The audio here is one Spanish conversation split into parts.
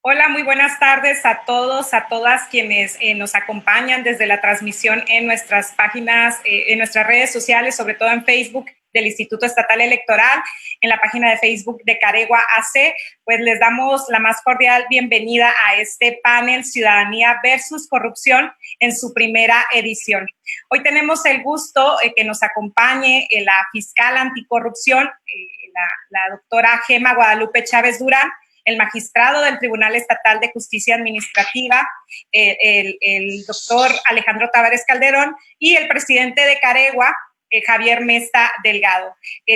Hola, muy buenas tardes a todos, a todas quienes nos acompañan desde la transmisión en nuestras páginas, en nuestras redes sociales, sobre todo en Facebook del Instituto Estatal Electoral, en la página de Facebook de Caregua AC. Pues les damos la más cordial bienvenida a este panel Ciudadanía versus Corrupción en su primera edición. Hoy tenemos el gusto que nos acompañe la fiscal anticorrupción, la doctora Gema Guadalupe Chávez Durán, el magistrado del Tribunal Estatal de Justicia Administrativa, el doctor Alejandro Tavares Calderón, y el presidente de Caregua, Javier Mesta Delgado.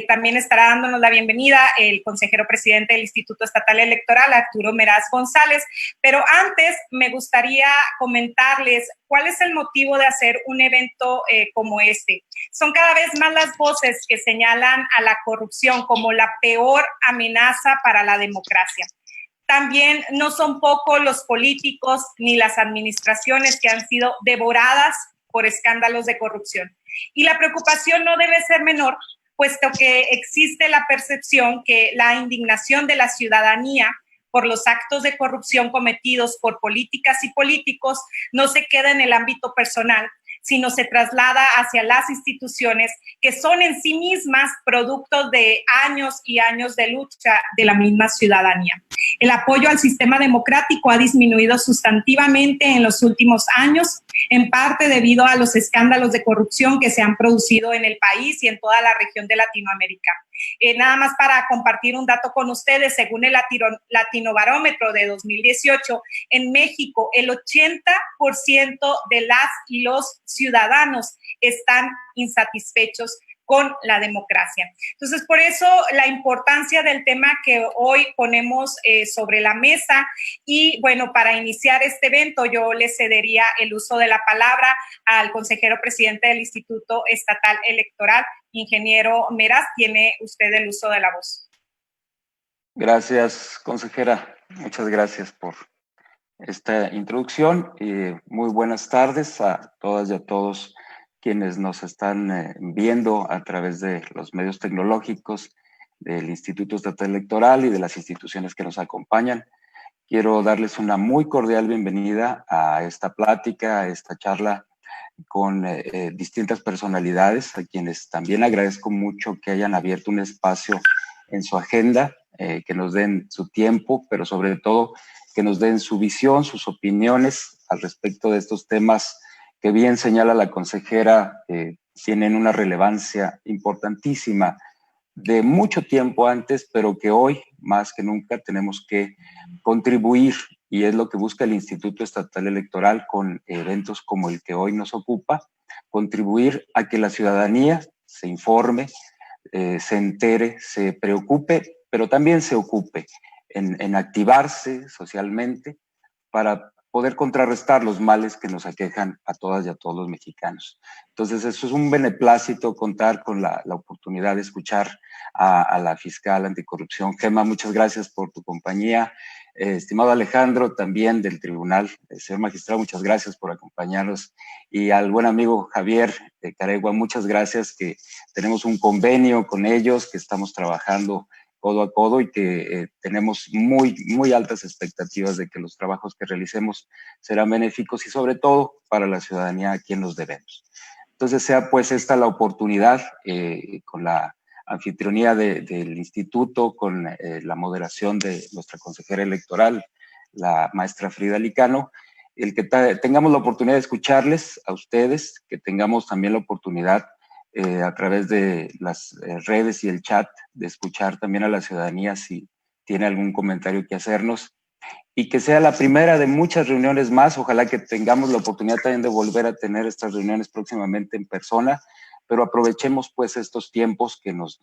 También estará dándonos la bienvenida el consejero presidente del Instituto Estatal Electoral, Arturo Meraz González. Pero antes me gustaría comentarles cuál es el motivo de hacer un evento como este. Son cada vez más las voces que señalan a la corrupción como la peor amenaza para la democracia. También no son pocos los políticos ni las administraciones que han sido devoradas por escándalos de corrupción. Y la preocupación no debe ser menor, puesto que existe la percepción que la indignación de la ciudadanía por los actos de corrupción cometidos por políticas y políticos no se queda en el ámbito personal, sino se traslada hacia las instituciones que son en sí mismas producto de años y años de lucha de la misma ciudadanía. El apoyo al sistema democrático ha disminuido sustantivamente en los últimos años, en parte debido a los escándalos de corrupción que se han producido en el país y en toda la región de Latinoamérica. Nada más para compartir un dato con ustedes, según el Latinobarómetro de 2018, en México el 80% de las y los ciudadanos están insatisfechos con la democracia. Entonces, por eso la importancia del tema que hoy ponemos sobre la mesa. Y bueno, para iniciar este evento, yo le cedería el uso de la palabra al consejero presidente del Instituto Estatal Electoral, ingeniero Meraz. Tiene usted el uso de la voz. Gracias, consejera. Muchas gracias por esta introducción. Muy buenas tardes a todas y a todos quienes nos están viendo a través de los medios tecnológicos del Instituto Estatal Electoral y de las instituciones que nos acompañan. Quiero darles una muy cordial bienvenida a esta plática, a esta charla con distintas personalidades, a quienes también agradezco mucho que hayan abierto un espacio en su agenda, que nos den su tiempo, pero sobre todo que nos den su visión, sus opiniones al respecto de estos temas que bien señala la consejera, tienen una relevancia importantísima de mucho tiempo antes, pero que hoy más que nunca tenemos que contribuir, y es lo que busca el Instituto Estatal Electoral con eventos como el que hoy nos ocupa, contribuir a que la ciudadanía se informe, se entere, se preocupe, pero también se ocupe en activarse socialmente para poder contrarrestar los males que nos aquejan a todas y a todos los mexicanos. Entonces, eso es un beneplácito contar con la oportunidad de escuchar a la fiscal anticorrupción. Gema, muchas gracias por tu compañía. Estimado Alejandro, también del tribunal, señor magistrado, muchas gracias por acompañarnos. Y al buen amigo Javier de Caregua, muchas gracias, que tenemos un convenio con ellos, que estamos trabajando codo a codo y que tenemos muy altas expectativas de que los trabajos que realicemos serán benéficos y sobre todo para la ciudadanía a quien los debemos. Entonces sea pues esta la oportunidad con la anfitrionía del instituto, con la moderación de nuestra consejera electoral, la maestra Frida Licano, el que tengamos la oportunidad de escucharles a ustedes, que tengamos también la oportunidad a través de las redes y el chat, de escuchar también a la ciudadanía si tiene algún comentario que hacernos, y que sea la primera de muchas reuniones más. Ojalá que tengamos la oportunidad también de volver a tener estas reuniones próximamente en persona, pero aprovechemos pues estos tiempos que nos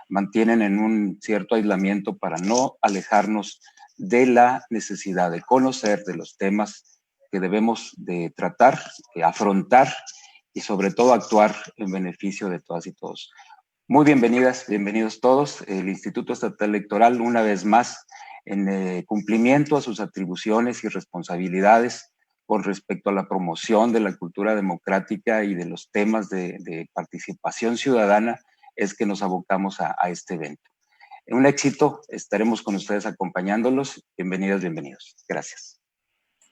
mantienen en un cierto aislamiento para no alejarnos de la necesidad de conocer de los temas que debemos de tratar, afrontar y sobre todo actuar en beneficio de todas y todos. Muy bienvenidas, bienvenidos todos. El Instituto Estatal Electoral, una vez más, en cumplimiento a sus atribuciones y responsabilidades con respecto a la promoción de la cultura democrática y de los temas de participación ciudadana, es que nos abocamos a este evento. Un éxito, estaremos con ustedes acompañándolos. Bienvenidos, bienvenidos. Gracias.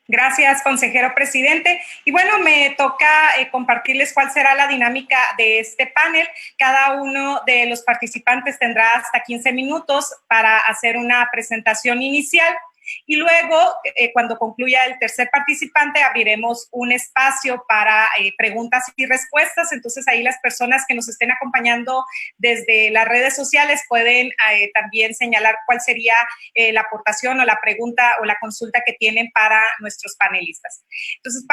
Gracias, consejero presidente. Y bueno, me toca compartirles cuál será la dinámica de este panel. Cada uno de los participantes tendrá hasta 15 minutos para hacer una presentación inicial. Y luego, cuando concluya el tercer participante, abriremos un espacio para preguntas y respuestas. Entonces, ahí las personas que nos estén acompañando desde las redes sociales pueden también señalar cuál sería la aportación o la pregunta o la consulta que tienen para nuestros panelistas. Entonces,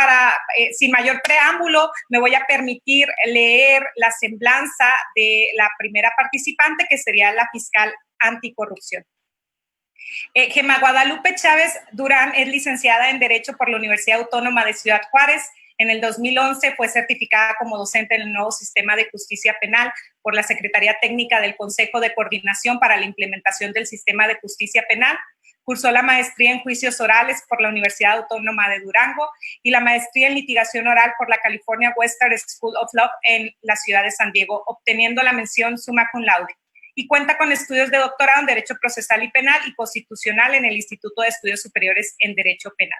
sin mayor preámbulo, me voy a permitir leer la semblanza de la primera participante, que sería la fiscal anticorrupción. Gemma Guadalupe Chávez Durán es licenciada en Derecho por la Universidad Autónoma de Ciudad Juárez. En el 2011 fue certificada como docente en el nuevo sistema de justicia penal por la Secretaría Técnica del Consejo de Coordinación para la Implementación del Sistema de Justicia Penal. Cursó la maestría en Juicios Orales por la Universidad Autónoma de Durango y la maestría en Litigación Oral por la California Western School of Law en la ciudad de San Diego, obteniendo la mención summa cum laude. Y cuenta con estudios de doctorado en Derecho Procesal y Penal y Constitucional en el Instituto de Estudios Superiores en Derecho Penal.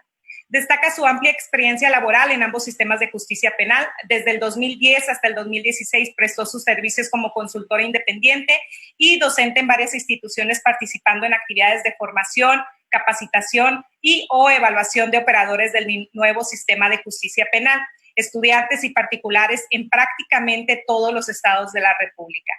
Destaca su amplia experiencia laboral en ambos sistemas de justicia penal. Desde el 2010 hasta el 2016 prestó sus servicios como consultora independiente y docente en varias instituciones, participando en actividades de formación, capacitación y o evaluación de operadores del nuevo sistema de justicia penal, estudiantes y particulares en prácticamente todos los estados de la República.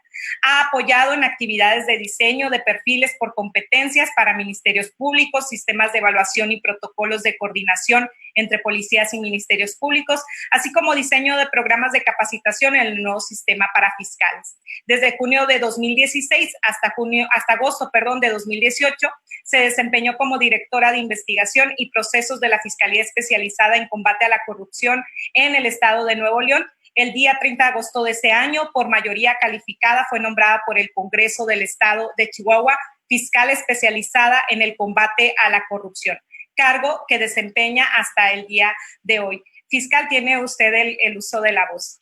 Ha apoyado en actividades de diseño de perfiles por competencias para ministerios públicos, sistemas de evaluación y protocolos de coordinación entre policías y ministerios públicos, así como diseño de programas de capacitación en el nuevo sistema para fiscales. Desde junio de 2016 hasta agosto de 2018, se desempeñó como directora de investigación y procesos de la Fiscalía Especializada en Combate a la Corrupción en el estado de Nuevo León. El día 30 de agosto de ese año, por mayoría calificada, fue nombrada por el Congreso del Estado de Chihuahua fiscal especializada en el combate a la corrupción, cargo que desempeña hasta el día de hoy. Fiscal, tiene usted el uso de la voz.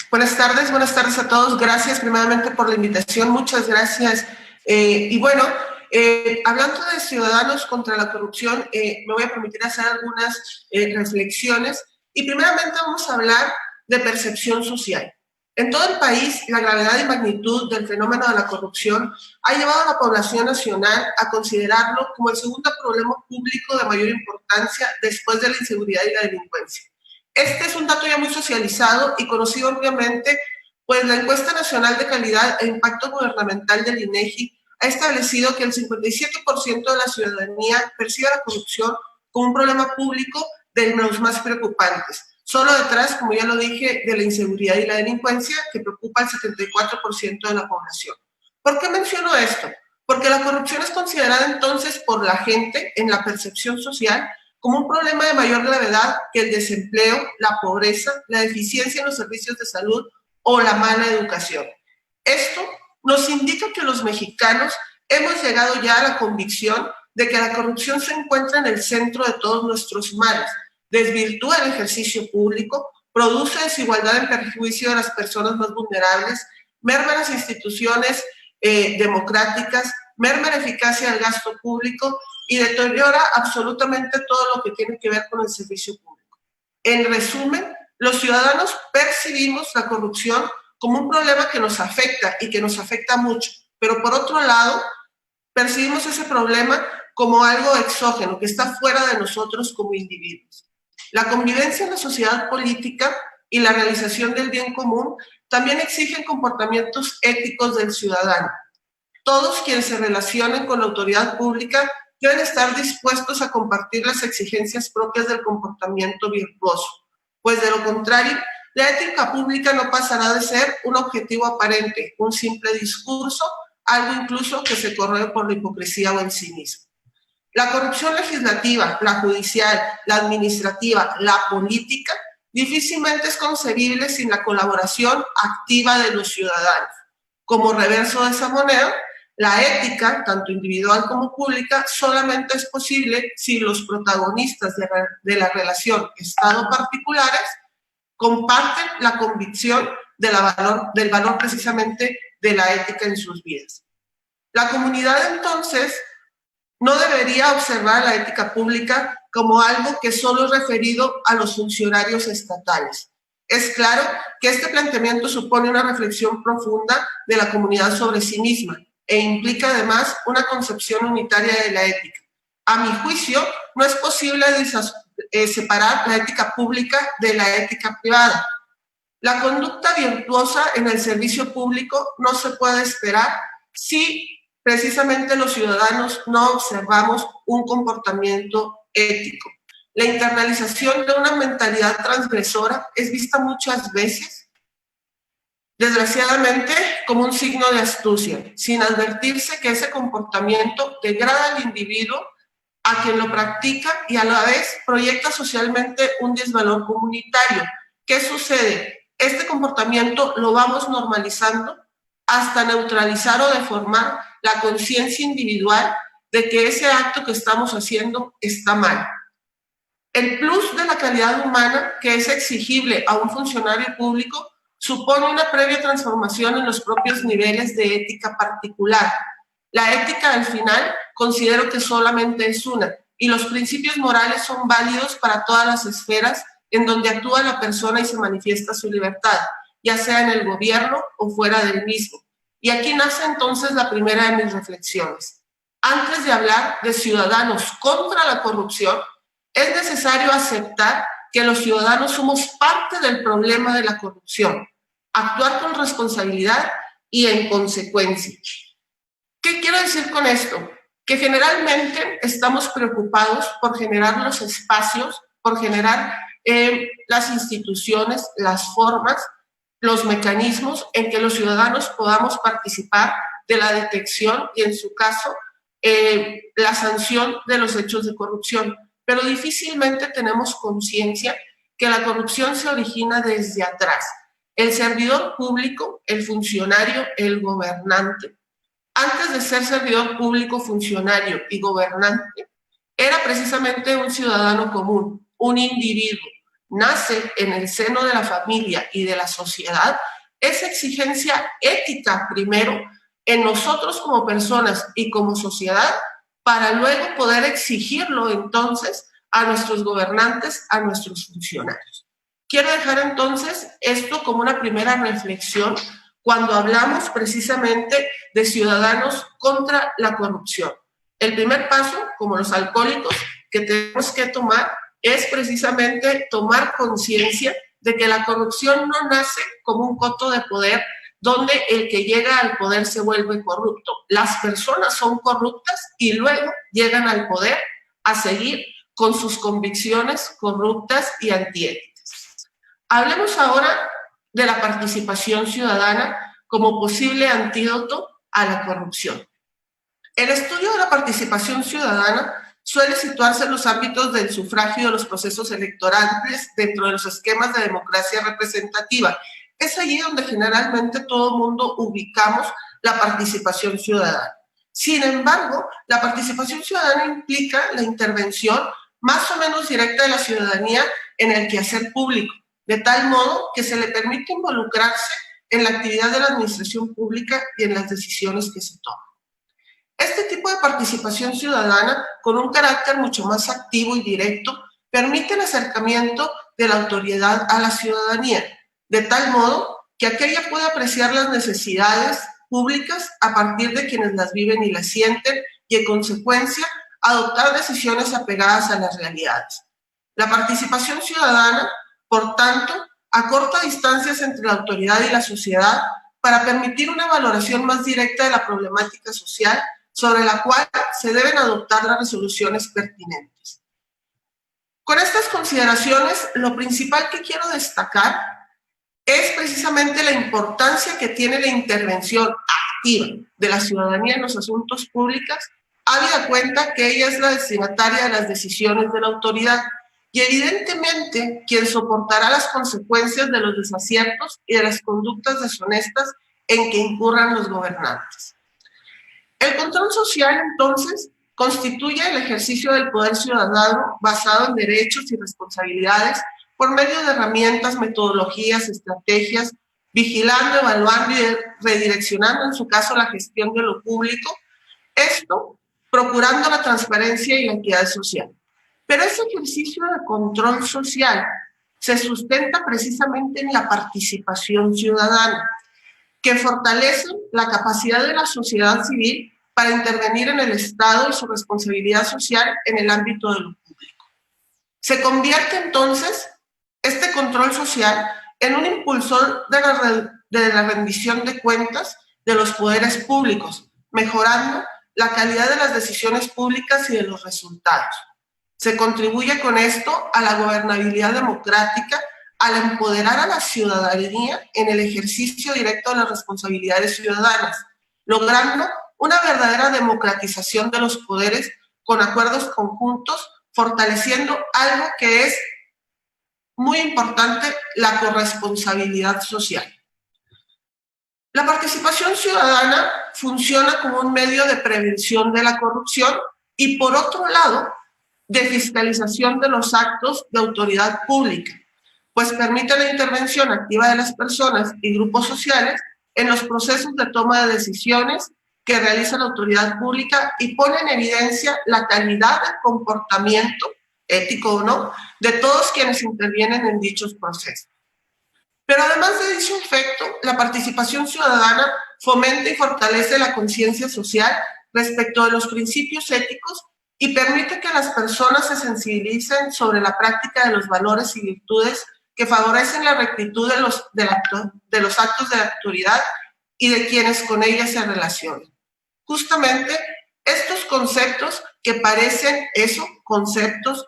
Buenas tardes a todos. Gracias primeramente por la invitación. Muchas gracias. Hablando de ciudadanos contra la corrupción, me voy a permitir hacer algunas reflexiones y primeramente vamos a hablar de percepción social. En todo el país, la gravedad y magnitud del fenómeno de la corrupción ha llevado a la población nacional a considerarlo como el segundo problema público de mayor importancia después de la inseguridad y la delincuencia. Este es un dato ya muy socializado y conocido ampliamente, pues la Encuesta Nacional de Calidad e Impacto Gubernamental del INEGI ha establecido que el 57% de la ciudadanía percibe la corrupción como un problema público de los más preocupantes. Solo detrás, como ya lo dije, de la inseguridad y la delincuencia, que preocupa al 74% de la población. ¿Por qué menciono esto? Porque la corrupción es considerada entonces por la gente, en la percepción social, como un problema de mayor gravedad que el desempleo, la pobreza, la deficiencia en los servicios de salud o la mala educación. Esto nos indica que los mexicanos hemos llegado ya a la convicción de que la corrupción se encuentra en el centro de todos nuestros males, desvirtúa el ejercicio público, produce desigualdad en perjuicio de las personas más vulnerables, merma las instituciones democráticas, merma la eficacia del gasto público y deteriora absolutamente todo lo que tiene que ver con el servicio público. En resumen, los ciudadanos percibimos la corrupción como un problema que nos afecta y que nos afecta mucho, pero por otro lado, percibimos ese problema como algo exógeno, que está fuera de nosotros como individuos. La convivencia en la sociedad política y la realización del bien común también exigen comportamientos éticos del ciudadano. Todos quienes se relacionen con la autoridad pública deben estar dispuestos a compartir las exigencias propias del comportamiento virtuoso, pues de lo contrario, la ética pública no pasará de ser un objetivo aparente, un simple discurso, algo incluso que se corroe por la hipocresía o el cinismo. La corrupción legislativa, la judicial, la administrativa, la política, difícilmente es concebible sin la colaboración activa de los ciudadanos. Como reverso de esa moneda, la ética, tanto individual como pública, solamente es posible si los protagonistas de la relación Estado-particulares comparten la convicción del valor precisamente de la ética en sus vidas. La comunidad, entonces, no debería observar la ética pública como algo que solo es referido a los funcionarios estatales. Es claro que este planteamiento supone una reflexión profunda de la comunidad sobre sí misma e implica además una concepción unitaria de la ética. A mi juicio, no es posible separar la ética pública de la ética privada. La conducta virtuosa en el servicio público no se puede esperar si precisamente los ciudadanos no observamos un comportamiento ético. La internalización de una mentalidad transgresora es vista muchas veces, desgraciadamente, como un signo de astucia, sin advertirse que ese comportamiento degrada al individuo, a quien lo practica, y a la vez proyecta socialmente un desvalor comunitario. ¿Qué sucede? Este comportamiento lo vamos normalizando hasta neutralizar o deformar la conciencia individual de que ese acto que estamos haciendo está mal. El plus de la calidad humana que es exigible a un funcionario público supone una previa transformación en los propios niveles de ética particular. La ética, al final, considero que solamente es una, y los principios morales son válidos para todas las esferas en donde actúa la persona y se manifiesta su libertad, ya sea en el gobierno o fuera del mismo. Y aquí nace entonces la primera de mis reflexiones. Antes de hablar de ciudadanos contra la corrupción, es necesario aceptar que los ciudadanos somos parte del problema de la corrupción, actuar con responsabilidad y en consecuencia. ¿Qué quiero decir con esto? Que generalmente estamos preocupados por generar los espacios, por generar las instituciones, las formas, los mecanismos en que los ciudadanos podamos participar de la detección y, en su caso, la sanción de los hechos de corrupción. Pero difícilmente tenemos conciencia que la corrupción se origina desde atrás. El servidor público, el funcionario, el gobernante, antes de ser servidor público, funcionario y gobernante, era precisamente un ciudadano común, un individuo. Nace en el seno de la familia y de la sociedad esa exigencia ética primero en nosotros como personas y como sociedad, para luego poder exigirlo entonces a nuestros gobernantes, a nuestros funcionarios. Quiero dejar entonces esto como una primera reflexión cuando hablamos precisamente de ciudadanos contra la corrupción. El primer paso, como los alcohólicos, que tenemos que tomar es precisamente tomar conciencia de que la corrupción no nace como un coto de poder donde el que llega al poder se vuelve corrupto. Las personas son corruptas y luego llegan al poder a seguir con sus convicciones corruptas y antiéticas. Hablemos ahora de la participación ciudadana como posible antídoto a la corrupción. El estudio de la participación ciudadana suele situarse en los ámbitos del sufragio de los procesos electorales dentro de los esquemas de democracia representativa. Es allí donde generalmente todo el mundo ubicamos la participación ciudadana. Sin embargo, la participación ciudadana implica la intervención más o menos directa de la ciudadanía en el quehacer público, de tal modo que se le permite involucrarse en la actividad de la administración pública y en las decisiones que se toman. Este tipo de participación ciudadana, con un carácter mucho más activo y directo, permite el acercamiento de la autoridad a la ciudadanía, de tal modo que aquella puede apreciar las necesidades públicas a partir de quienes las viven y las sienten y, en consecuencia, adoptar decisiones apegadas a las realidades. La participación ciudadana, por tanto, acorta distancias entre la autoridad y la sociedad para permitir una valoración más directa de la problemática social sobre la cual se deben adoptar las resoluciones pertinentes. Con estas consideraciones, lo principal que quiero destacar es precisamente la importancia que tiene la intervención activa de la ciudadanía en los asuntos públicos, habida cuenta que ella es la destinataria de las decisiones de la autoridad y evidentemente quien soportará las consecuencias de los desaciertos y de las conductas deshonestas en que incurran los gobernantes. El control social, entonces, constituye el ejercicio del poder ciudadano basado en derechos y responsabilidades por medio de herramientas, metodologías, estrategias, vigilando, evaluando y redireccionando, en su caso, la gestión de lo público. Esto procurando la transparencia y la equidad social. Pero ese ejercicio de control social se sustenta precisamente en la participación ciudadana, que fortalece la capacidad de la sociedad civil para intervenir en el Estado y su responsabilidad social en el ámbito de lo público. Se convierte entonces este control social en un impulsor de la rendición de cuentas de los poderes públicos, mejorando la calidad de las decisiones públicas y de los resultados. Se contribuye con esto a la gobernabilidad democrática, al empoderar a la ciudadanía en el ejercicio directo de las responsabilidades ciudadanas, logrando una verdadera democratización de los poderes con acuerdos conjuntos, fortaleciendo algo que es muy importante, la corresponsabilidad social. La participación ciudadana funciona como un medio de prevención de la corrupción y, por otro lado, de fiscalización de los actos de autoridad pública, pues permite la intervención activa de las personas y grupos sociales en los procesos de toma de decisiones que realiza la autoridad pública y pone en evidencia la calidad del comportamiento, ético o no, de todos quienes intervienen en dichos procesos. Pero además de dicho efecto, la participación ciudadana fomenta y fortalece la conciencia social respecto de los principios éticos y permite que las personas se sensibilicen sobre la práctica de los valores y virtudes que favorecen la rectitud de los actos de la autoridad y de quienes con ella se relacionan. Justamente estos conceptos que parecen conceptos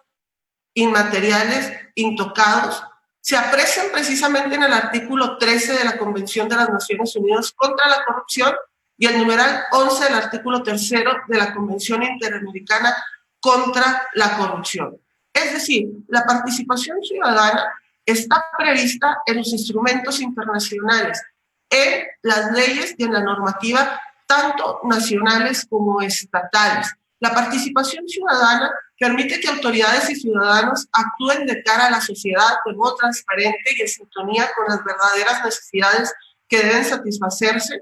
inmateriales, intocados, se aprecian precisamente en el artículo 13 de la Convención de las Naciones Unidas contra la Corrupción y el numeral 11 del artículo 3 de la Convención Interamericana contra la Corrupción. Es decir, la participación ciudadana está prevista en los instrumentos internacionales, en las leyes y en la normativa, tanto nacionales como estatales. La participación ciudadana permite que autoridades y ciudadanos actúen de cara a la sociedad de modo transparente y en sintonía con las verdaderas necesidades que deben satisfacerse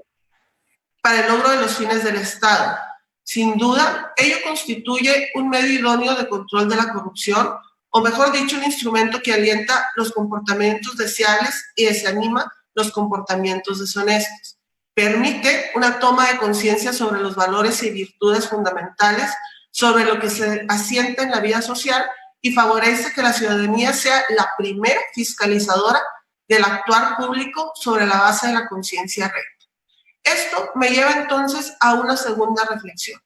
para el logro de los fines del Estado. Sin duda, ello constituye un medio idóneo de control de la corrupción, o mejor dicho, un instrumento que alienta los comportamientos deseables y desanima los comportamientos deshonestos. Permite una toma de conciencia sobre los valores y virtudes fundamentales, sobre lo que se asienta en la vida social y favorece que la ciudadanía sea la primera fiscalizadora del actuar público sobre la base de la conciencia recta. Esto me lleva entonces a una segunda reflexión.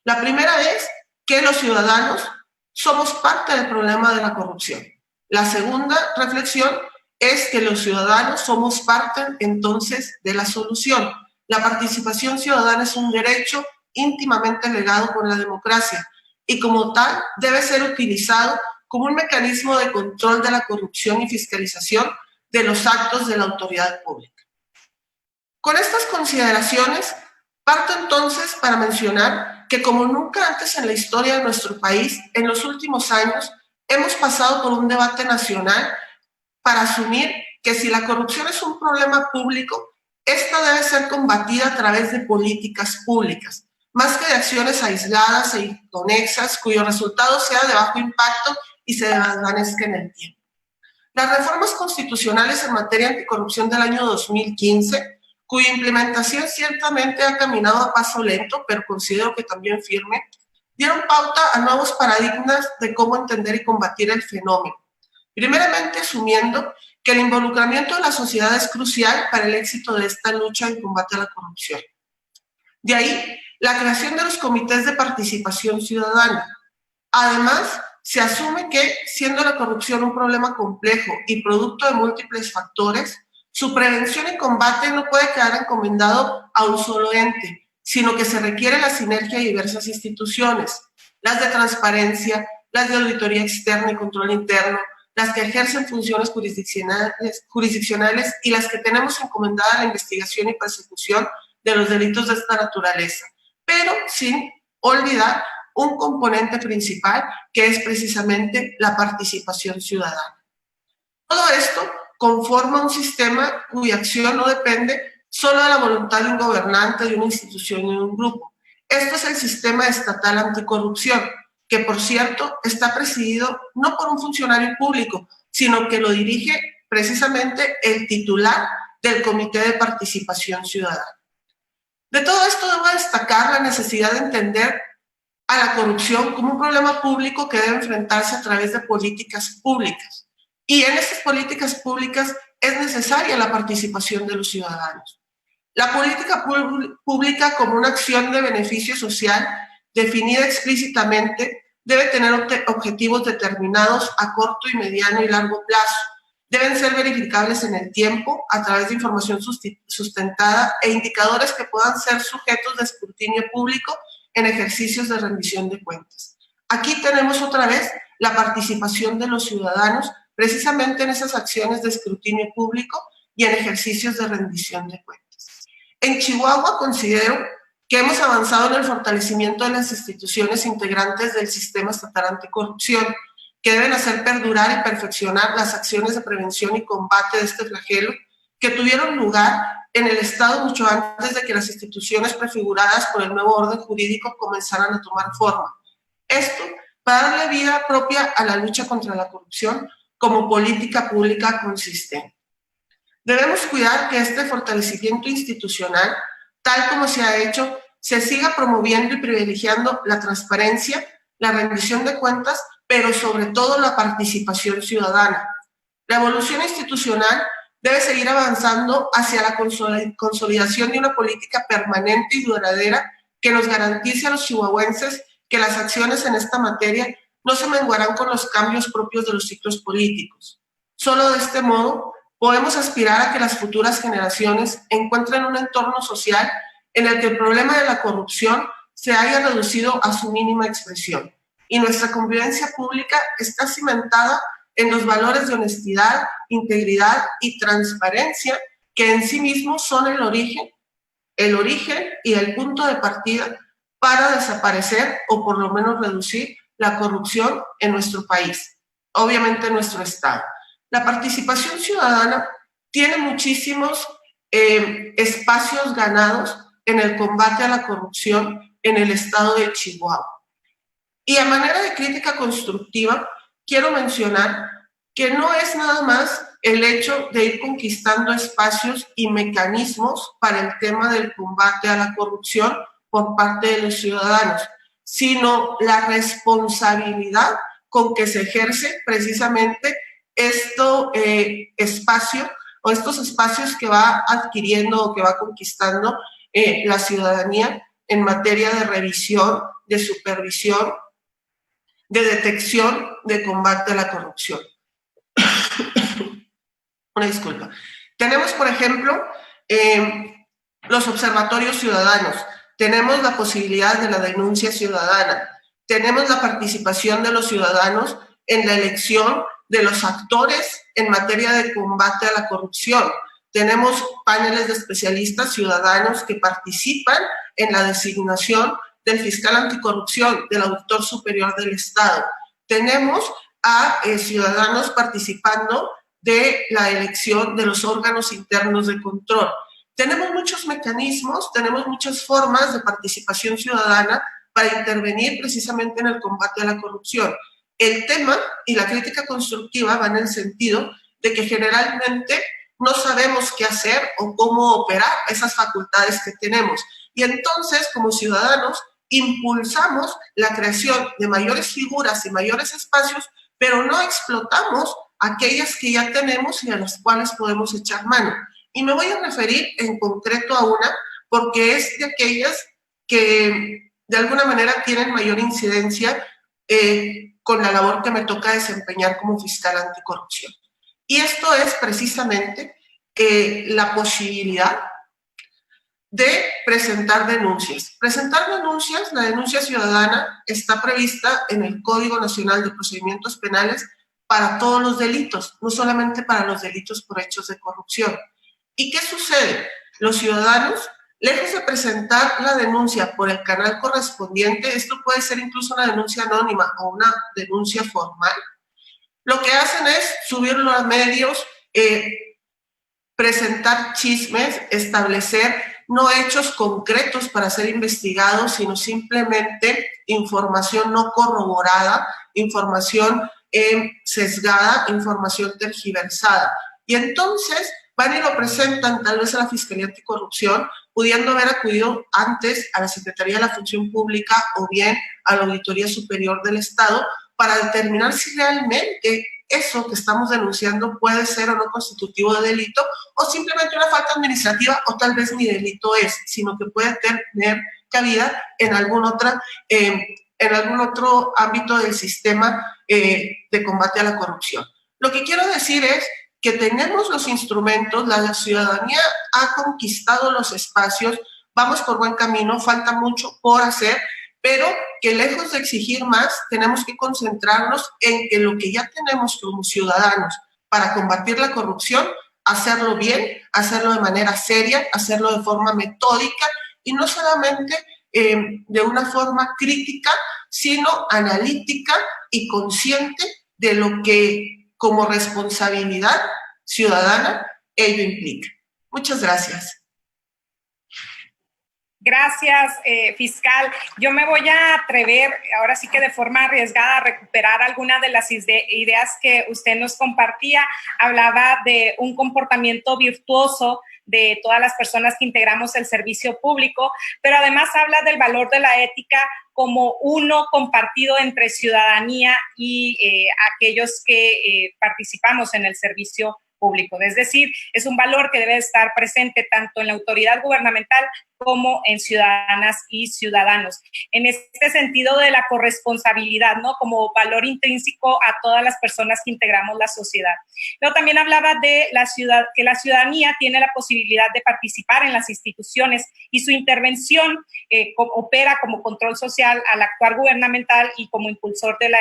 La primera es que los ciudadanos somos parte del problema de la corrupción. La segunda reflexión es que los ciudadanos somos parte entonces de la solución. La participación ciudadana es un derecho íntimamente ligado con la democracia y como tal debe ser utilizado como un mecanismo de control de la corrupción y fiscalización de los actos de la autoridad pública. Con estas consideraciones, parto entonces para mencionar que como nunca antes en la historia de nuestro país, en los últimos años hemos pasado por un debate nacional para asumir que si la corrupción es un problema público, esta debe ser combatida a través de políticas públicas, más que de acciones aisladas e inconexas cuyo resultado sea de bajo impacto y se desvanezca en el tiempo. Las reformas constitucionales en materia anticorrupción del año 2015, cuya implementación ciertamente ha caminado a paso lento, pero considero que también firme, dieron pauta a nuevos paradigmas de cómo entender y combatir el fenómeno. Primeramente, asumiendo que el involucramiento de la sociedad es crucial para el éxito de esta lucha en combate a la corrupción. De ahí, la creación de los comités de participación ciudadana. Además, se asume que, siendo la corrupción un problema complejo y producto de múltiples factores, su prevención y combate no puede quedar encomendado a un solo ente, sino que se requiere la sinergia de diversas instituciones, las de transparencia, las de auditoría externa y control interno, las que ejercen funciones jurisdiccionales y las que tenemos encomendada la investigación y persecución de los delitos de esta naturaleza, pero sin olvidar un componente principal que es precisamente la participación ciudadana. Todo esto conforma un sistema cuya acción no depende solo de la voluntad de un gobernante, de una institución y de un grupo. Esto es el sistema estatal anticorrupción, que por cierto está presidido no por un funcionario público, sino que lo dirige precisamente el titular del Comité de Participación Ciudadana. De todo esto debo destacar la necesidad de entender a la corrupción como un problema público que debe enfrentarse a través de políticas públicas. Y en estas políticas públicas es necesaria la participación de los ciudadanos. La política pública como una acción de beneficio social definida explícitamente debe tener objetivos determinados a corto y mediano y largo plazo. Deben ser verificables en el tiempo a través de información sustentada e indicadores que puedan ser sujetos de escrutinio público en ejercicios de rendición de cuentas. Aquí tenemos otra vez la participación de los ciudadanos precisamente en esas acciones de escrutinio público y en ejercicios de rendición de cuentas. En Chihuahua considero que hemos avanzado en el fortalecimiento de las instituciones integrantes del sistema estatal anticorrupción, que deben hacer perdurar y perfeccionar las acciones de prevención y combate de este flagelo que tuvieron lugar en el Estado mucho antes de que las instituciones prefiguradas por el nuevo orden jurídico comenzaran a tomar forma. Esto para darle vida propia a la lucha contra la corrupción como política pública consistente. Debemos cuidar que este fortalecimiento institucional, tal como se ha hecho, se siga promoviendo y privilegiando la transparencia, la rendición de cuentas, pero sobre todo la participación ciudadana. La evolución institucional debe seguir avanzando hacia la consolidación de una política permanente y duradera que nos garantice a los chihuahuenses que las acciones en esta materia no se menguarán con los cambios propios de los ciclos políticos. Solo de este modo podemos aspirar a que las futuras generaciones encuentren un entorno social en el que el problema de la corrupción se haya reducido a su mínima expresión y nuestra convivencia pública está cimentada en los valores de honestidad, integridad y transparencia que en sí mismos son el origen y el punto de partida para desaparecer o por lo menos reducir la corrupción en nuestro país, obviamente en nuestro estado. La participación ciudadana tiene muchísimos espacios ganados en el combate a la corrupción en el estado de Chihuahua. Y a manera de crítica constructiva, quiero mencionar que no es nada más el hecho de ir conquistando espacios y mecanismos para el tema del combate a la corrupción por parte de los ciudadanos, sino la responsabilidad con que se ejerce precisamente estos espacios que va adquiriendo o que va conquistando la ciudadanía en materia de revisión, de supervisión, de detección, de combate a la corrupción. Una disculpa. Tenemos, por ejemplo, los observatorios ciudadanos, tenemos la posibilidad de la denuncia ciudadana, tenemos la participación de los ciudadanos en la elección de los actores en materia de combate a la corrupción. Tenemos paneles de especialistas ciudadanos que participan en la designación del fiscal anticorrupción, del auditor superior del Estado. Tenemos a ciudadanos participando de la elección de los órganos internos de control. Tenemos muchos mecanismos, tenemos muchas formas de participación ciudadana para intervenir precisamente en el combate a la corrupción. El tema y la crítica constructiva van en el sentido de que generalmente no sabemos qué hacer o cómo operar esas facultades que tenemos. Y entonces, como ciudadanos, impulsamos la creación de mayores figuras y mayores espacios, pero no explotamos aquellas que ya tenemos y a las cuales podemos echar mano. Y me voy a referir en concreto a una, porque es de aquellas que de alguna manera tienen mayor incidencia con la labor que me toca desempeñar como fiscal anticorrupción. Y esto es precisamente la posibilidad de presentar denuncias. Presentar denuncias, la denuncia ciudadana está prevista en el Código Nacional de Procedimientos Penales para todos los delitos, no solamente para los delitos por hechos de corrupción. ¿Y qué sucede? Los ciudadanos, lejos de presentar la denuncia por el canal correspondiente, esto puede ser incluso una denuncia anónima o una denuncia formal, Lo que hacen es subirlo a medios, presentar chismes, establecer no hechos concretos para ser investigados, sino simplemente información no corroborada, información sesgada, información tergiversada. Y entonces van y lo presentan tal vez a la Fiscalía Anticorrupción, pudiendo haber acudido antes a la Secretaría de la Función Pública o bien a la Auditoría Superior del Estado para determinar si realmente eso que estamos denunciando puede ser o no constitutivo de delito o simplemente una falta administrativa o tal vez ni delito es, sino que puede tener cabida en algún otro ámbito del sistema de combate a la corrupción. Lo que quiero decir es que tenemos los instrumentos, la ciudadanía ha conquistado los espacios, vamos por buen camino, falta mucho por hacer, pero que lejos de exigir más, tenemos que concentrarnos en que lo que ya tenemos como ciudadanos para combatir la corrupción, hacerlo bien, hacerlo de manera seria, hacerlo de forma metódica y no solamente de una forma crítica, sino analítica y consciente de lo que como responsabilidad ciudadana ello implica. Muchas gracias. Gracias, fiscal. Yo me voy a atrever, ahora sí que de forma arriesgada, a recuperar algunas de las ideas que usted nos compartía. Hablaba de un comportamiento virtuoso de todas las personas que integramos el servicio público, pero además habla del valor de la ética como uno compartido entre ciudadanía y aquellos que participamos en el servicio público. Es decir, es un valor que debe estar presente tanto en la autoridad gubernamental como en ciudadanas y ciudadanos. En este sentido de la corresponsabilidad, ¿no? Como valor intrínseco a todas las personas que integramos la sociedad. Pero también hablaba de que la ciudadanía tiene la posibilidad de participar en las instituciones y su intervención opera como control social al actuar gubernamental y como impulsor de la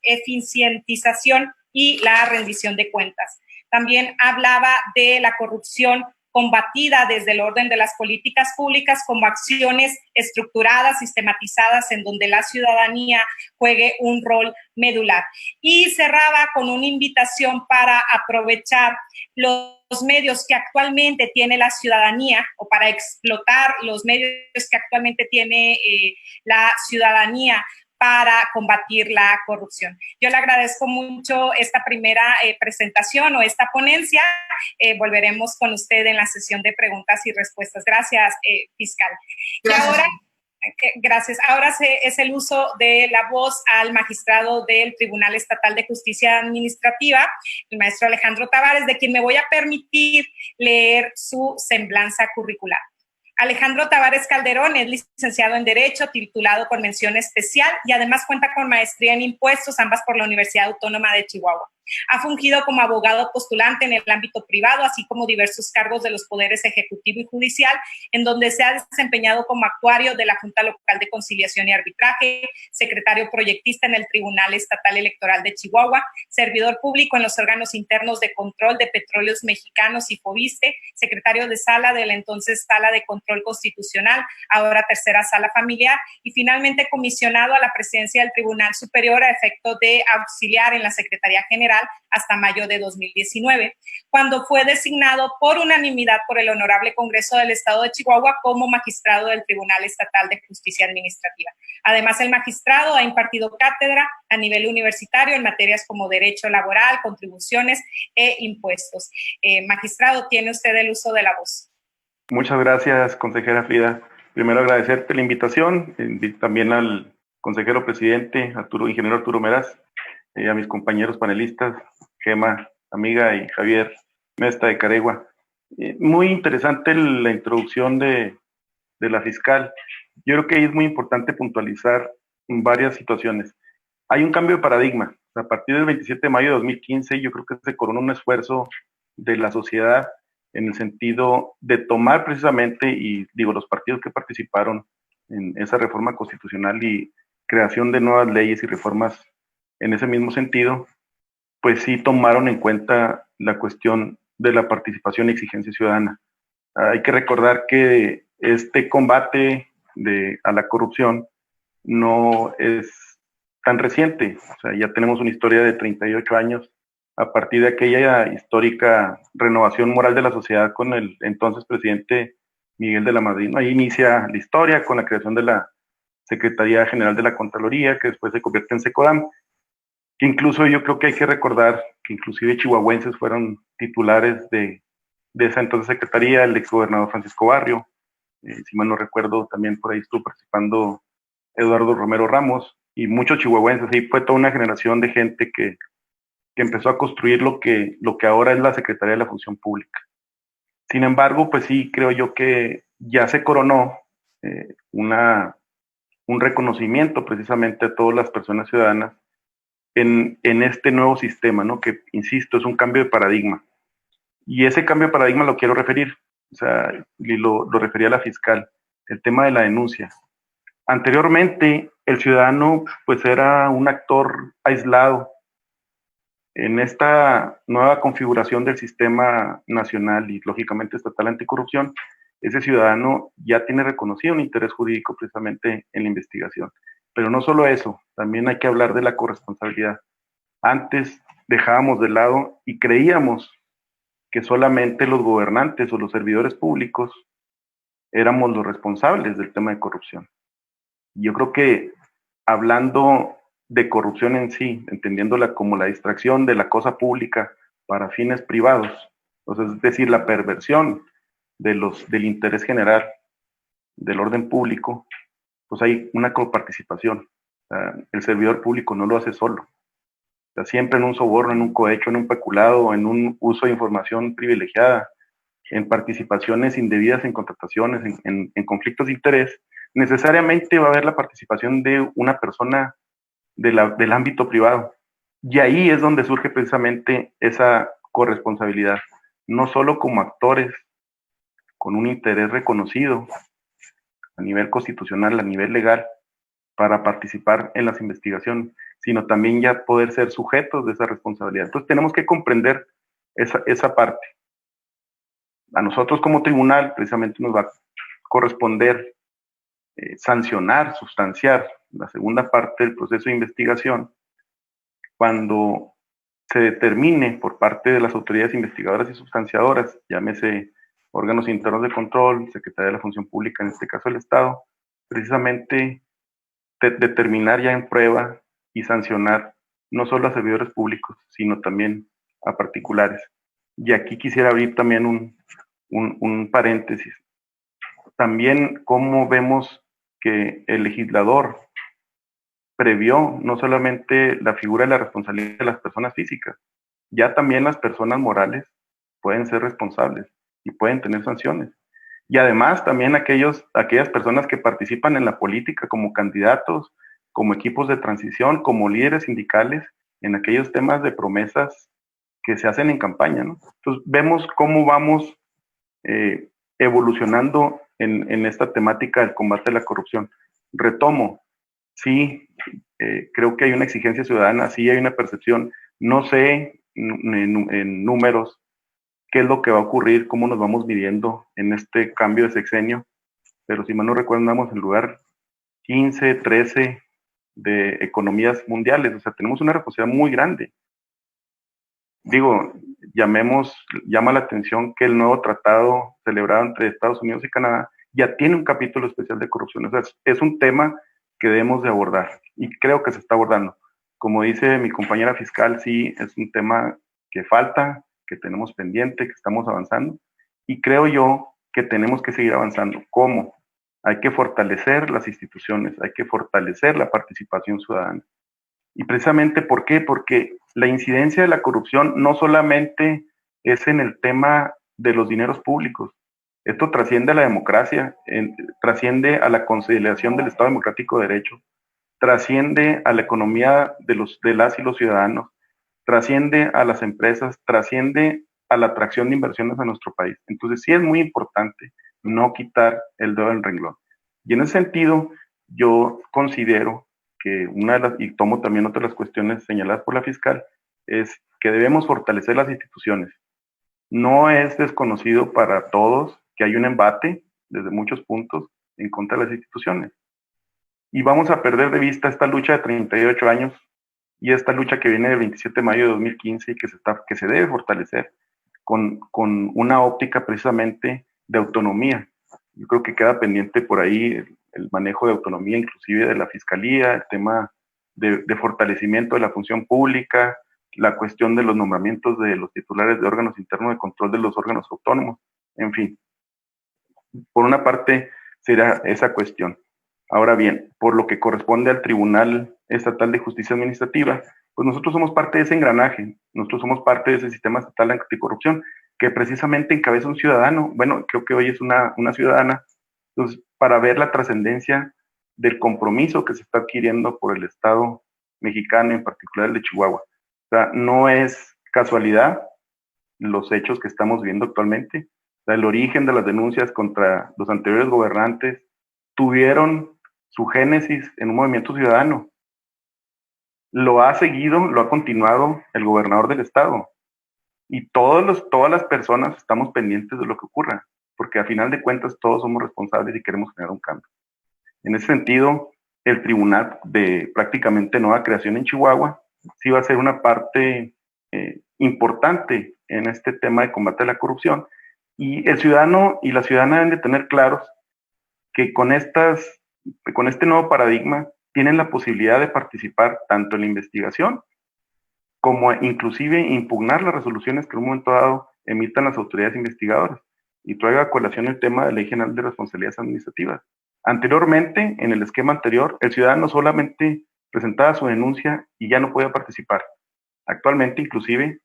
eficientización y la rendición de cuentas. También hablaba de la corrupción combatida desde el orden de las políticas públicas como acciones estructuradas, sistematizadas, en donde la ciudadanía juegue un rol medular. Y cerraba con una invitación para aprovechar los medios que actualmente tiene la ciudadanía o para explotar los medios que actualmente tiene la ciudadanía para combatir la corrupción. Yo le agradezco mucho esta primera presentación o esta ponencia. Volveremos con usted en la sesión de preguntas y respuestas. Gracias, fiscal. Gracias. Y ahora, gracias. Ahora es el uso de la voz al magistrado del Tribunal Estatal de Justicia Administrativa, el maestro Alejandro Tavares, de quien me voy a permitir leer su semblanza curricular. Alejandro Tavares Calderón es licenciado en Derecho, titulado con mención especial y además cuenta con maestría en impuestos, ambas por la Universidad Autónoma de Chihuahua. Ha fungido como abogado postulante en el ámbito privado, así como diversos cargos de los poderes ejecutivo y judicial, en donde se ha desempeñado como actuario de la Junta Local de Conciliación y Arbitraje, secretario proyectista en el Tribunal Estatal Electoral de Chihuahua, servidor público en los órganos internos de control de petróleos mexicanos y FOBISTE, secretario de sala de la entonces Sala de Control Constitucional, ahora Tercera Sala Familiar, y finalmente comisionado a la presidencia del Tribunal Superior a efecto de auxiliar en la Secretaría General hasta mayo de 2019, cuando fue designado por unanimidad por el Honorable Congreso del Estado de Chihuahua como magistrado del Tribunal Estatal de Justicia Administrativa. Además, el magistrado ha impartido cátedra a nivel universitario en materias como derecho laboral, contribuciones e impuestos. Magistrado, tiene usted el uso de la voz. Muchas gracias, consejera Frida. Primero agradecerte la invitación, también al consejero presidente, ingeniero Arturo Meraz, a mis compañeros panelistas, Gema, amiga, y Javier Mesta de Caregua. Muy interesante la introducción de la fiscal. Yo creo que es muy importante puntualizar varias situaciones. Hay un cambio de paradigma. A partir del 27 de mayo de 2015, yo creo que se coronó un esfuerzo de la sociedad en el sentido de tomar precisamente, y digo, los partidos que participaron en esa reforma constitucional y creación de nuevas leyes y reformas en ese mismo sentido, pues sí tomaron en cuenta la cuestión de la participación y exigencia ciudadana. Hay que recordar que este combate a la corrupción no es tan reciente. O sea, ya tenemos una historia de 38 años a partir de aquella histórica renovación moral de la sociedad con el entonces presidente Miguel de la Madrid. Ahí inicia la historia con la creación de la Secretaría General de la Contraloría, que después se convierte en SECODAM, que incluso yo creo que hay que recordar que inclusive chihuahuenses fueron titulares de esa entonces secretaría, el exgobernador Francisco Barrio, si mal no recuerdo, también por ahí estuvo participando Eduardo Romero Ramos, y muchos chihuahuenses, y fue toda una generación de gente que empezó a construir lo que ahora es la Secretaría de la Función Pública. Sin embargo, pues sí, creo yo que ya se coronó un reconocimiento precisamente a todas las personas ciudadanas en este nuevo sistema, ¿no? Que, insisto, es un cambio de paradigma. Y ese cambio de paradigma lo quiero referir, o sea, y lo refería a la fiscal, el tema de la denuncia. Anteriormente, el ciudadano pues era un actor aislado. En esta nueva configuración del sistema nacional y lógicamente estatal anticorrupción, ese ciudadano ya tiene reconocido un interés jurídico precisamente en la investigación. Pero no solo eso, también hay que hablar de la corresponsabilidad. Antes dejábamos de lado y creíamos que solamente los gobernantes o los servidores públicos éramos los responsables del tema de corrupción. Yo creo que hablando de corrupción en sí, entendiéndola como la distracción de la cosa pública para fines privados, o sea, es decir, la perversión del interés general, del orden público, pues hay una coparticipación. El servidor público no lo hace solo. O sea, siempre en un soborno, en un cohecho, en un peculado, en un uso de información privilegiada, en participaciones indebidas en contrataciones, en conflictos de interés, necesariamente va a haber la participación de una persona del ámbito privado. Y ahí es donde surge precisamente esa corresponsabilidad, no solo como actores con un interés reconocido a nivel constitucional, a nivel legal, para participar en las investigaciones, sino también ya poder ser sujetos de esa responsabilidad. Entonces tenemos que comprender esa parte. A nosotros como tribunal precisamente nos va a corresponder sancionar, sustanciar la segunda parte del proceso de investigación cuando se determine por parte de las autoridades investigadoras y sustanciadoras, llámese órganos internos de control, Secretaría de la Función Pública, en este caso el Estado, precisamente determinar ya en prueba y sancionar no solo a servidores públicos, sino también a particulares. Y aquí quisiera abrir también un paréntesis. También cómo vemos que el legislador previó no solamente la figura de la responsabilidad de las personas físicas, ya también las personas morales pueden ser responsables y pueden tener sanciones. Y además también aquellas personas que participan en la política como candidatos, como equipos de transición, como líderes sindicales, en aquellos temas de promesas que se hacen en campaña, ¿no? Entonces vemos cómo vamos evolucionando en esta temática del combate a la corrupción. Retomo, sí, creo que hay una exigencia ciudadana, sí hay una percepción, no sé en números qué es lo que va a ocurrir, cómo nos vamos midiendo en este cambio de sexenio, pero si mal no recuerdo andamos en lugar 15, 13 de economías mundiales, o sea, tenemos una responsabilidad muy grande. Digo, llama la atención que el nuevo tratado celebrado entre Estados Unidos y Canadá ya tiene un capítulo especial de corrupción. O sea, es un tema que debemos de abordar y creo que se está abordando. Como dice mi compañera fiscal, sí, es un tema que falta, que tenemos pendiente, que estamos avanzando y creo yo que tenemos que seguir avanzando. ¿Cómo? Hay que fortalecer las instituciones, hay que fortalecer la participación ciudadana. Y precisamente, ¿por qué? Porque la incidencia de la corrupción no solamente es en el tema de los dineros públicos. Esto trasciende a la democracia, trasciende a la consolidación del Estado Democrático de Derecho, trasciende a la economía de las y los ciudadanos, trasciende a las empresas, trasciende a la atracción de inversiones a nuestro país. Entonces sí es muy importante no quitar el dedo del renglón. Y en ese sentido, yo considero que y tomo también otras de las cuestiones señaladas por la fiscal, es que debemos fortalecer las instituciones. No es desconocido para todos que hay un embate desde muchos puntos en contra de las instituciones. y vamos a perder de vista esta lucha de 38 años y esta lucha que viene del 27 de mayo de 2015 y que se debe fortalecer con una óptica precisamente de autonomía. Yo creo que queda pendiente por ahí el manejo de autonomía, inclusive de la fiscalía, el tema de fortalecimiento de la función pública, la cuestión de los nombramientos de los titulares de órganos internos de control de los órganos autónomos, en fin. Por una parte, será esa cuestión. Ahora bien, por lo que corresponde al Tribunal Estatal de Justicia Administrativa, pues nosotros somos parte de ese engranaje, nosotros somos parte de ese sistema estatal anticorrupción que precisamente encabeza un ciudadano, bueno, creo que hoy es una ciudadana, entonces, para ver la trascendencia del compromiso que se está adquiriendo por el Estado mexicano, en particular el de Chihuahua. O sea, no es casualidad los hechos que estamos viendo actualmente. O sea, el origen de las denuncias contra los anteriores gobernantes tuvieron su génesis en un movimiento ciudadano. Lo ha seguido, lo ha continuado el gobernador del estado. Y todas las personas estamos pendientes de lo que ocurra, porque a final de cuentas todos somos responsables y queremos generar un cambio. En ese sentido, el tribunal de prácticamente nueva creación en Chihuahua sí va a ser una parte importante en este tema de combate a la corrupción, y el ciudadano y la ciudadana deben de tener claros que con este nuevo paradigma tienen la posibilidad de participar tanto en la investigación como inclusive impugnar las resoluciones que en un momento dado emitan las autoridades investigadoras. Y traigo a colación el tema de la Ley General de Responsabilidades Administrativas. Anteriormente, en el esquema anterior, el ciudadano solamente presentaba su denuncia y ya no podía participar. Actualmente, inclusive,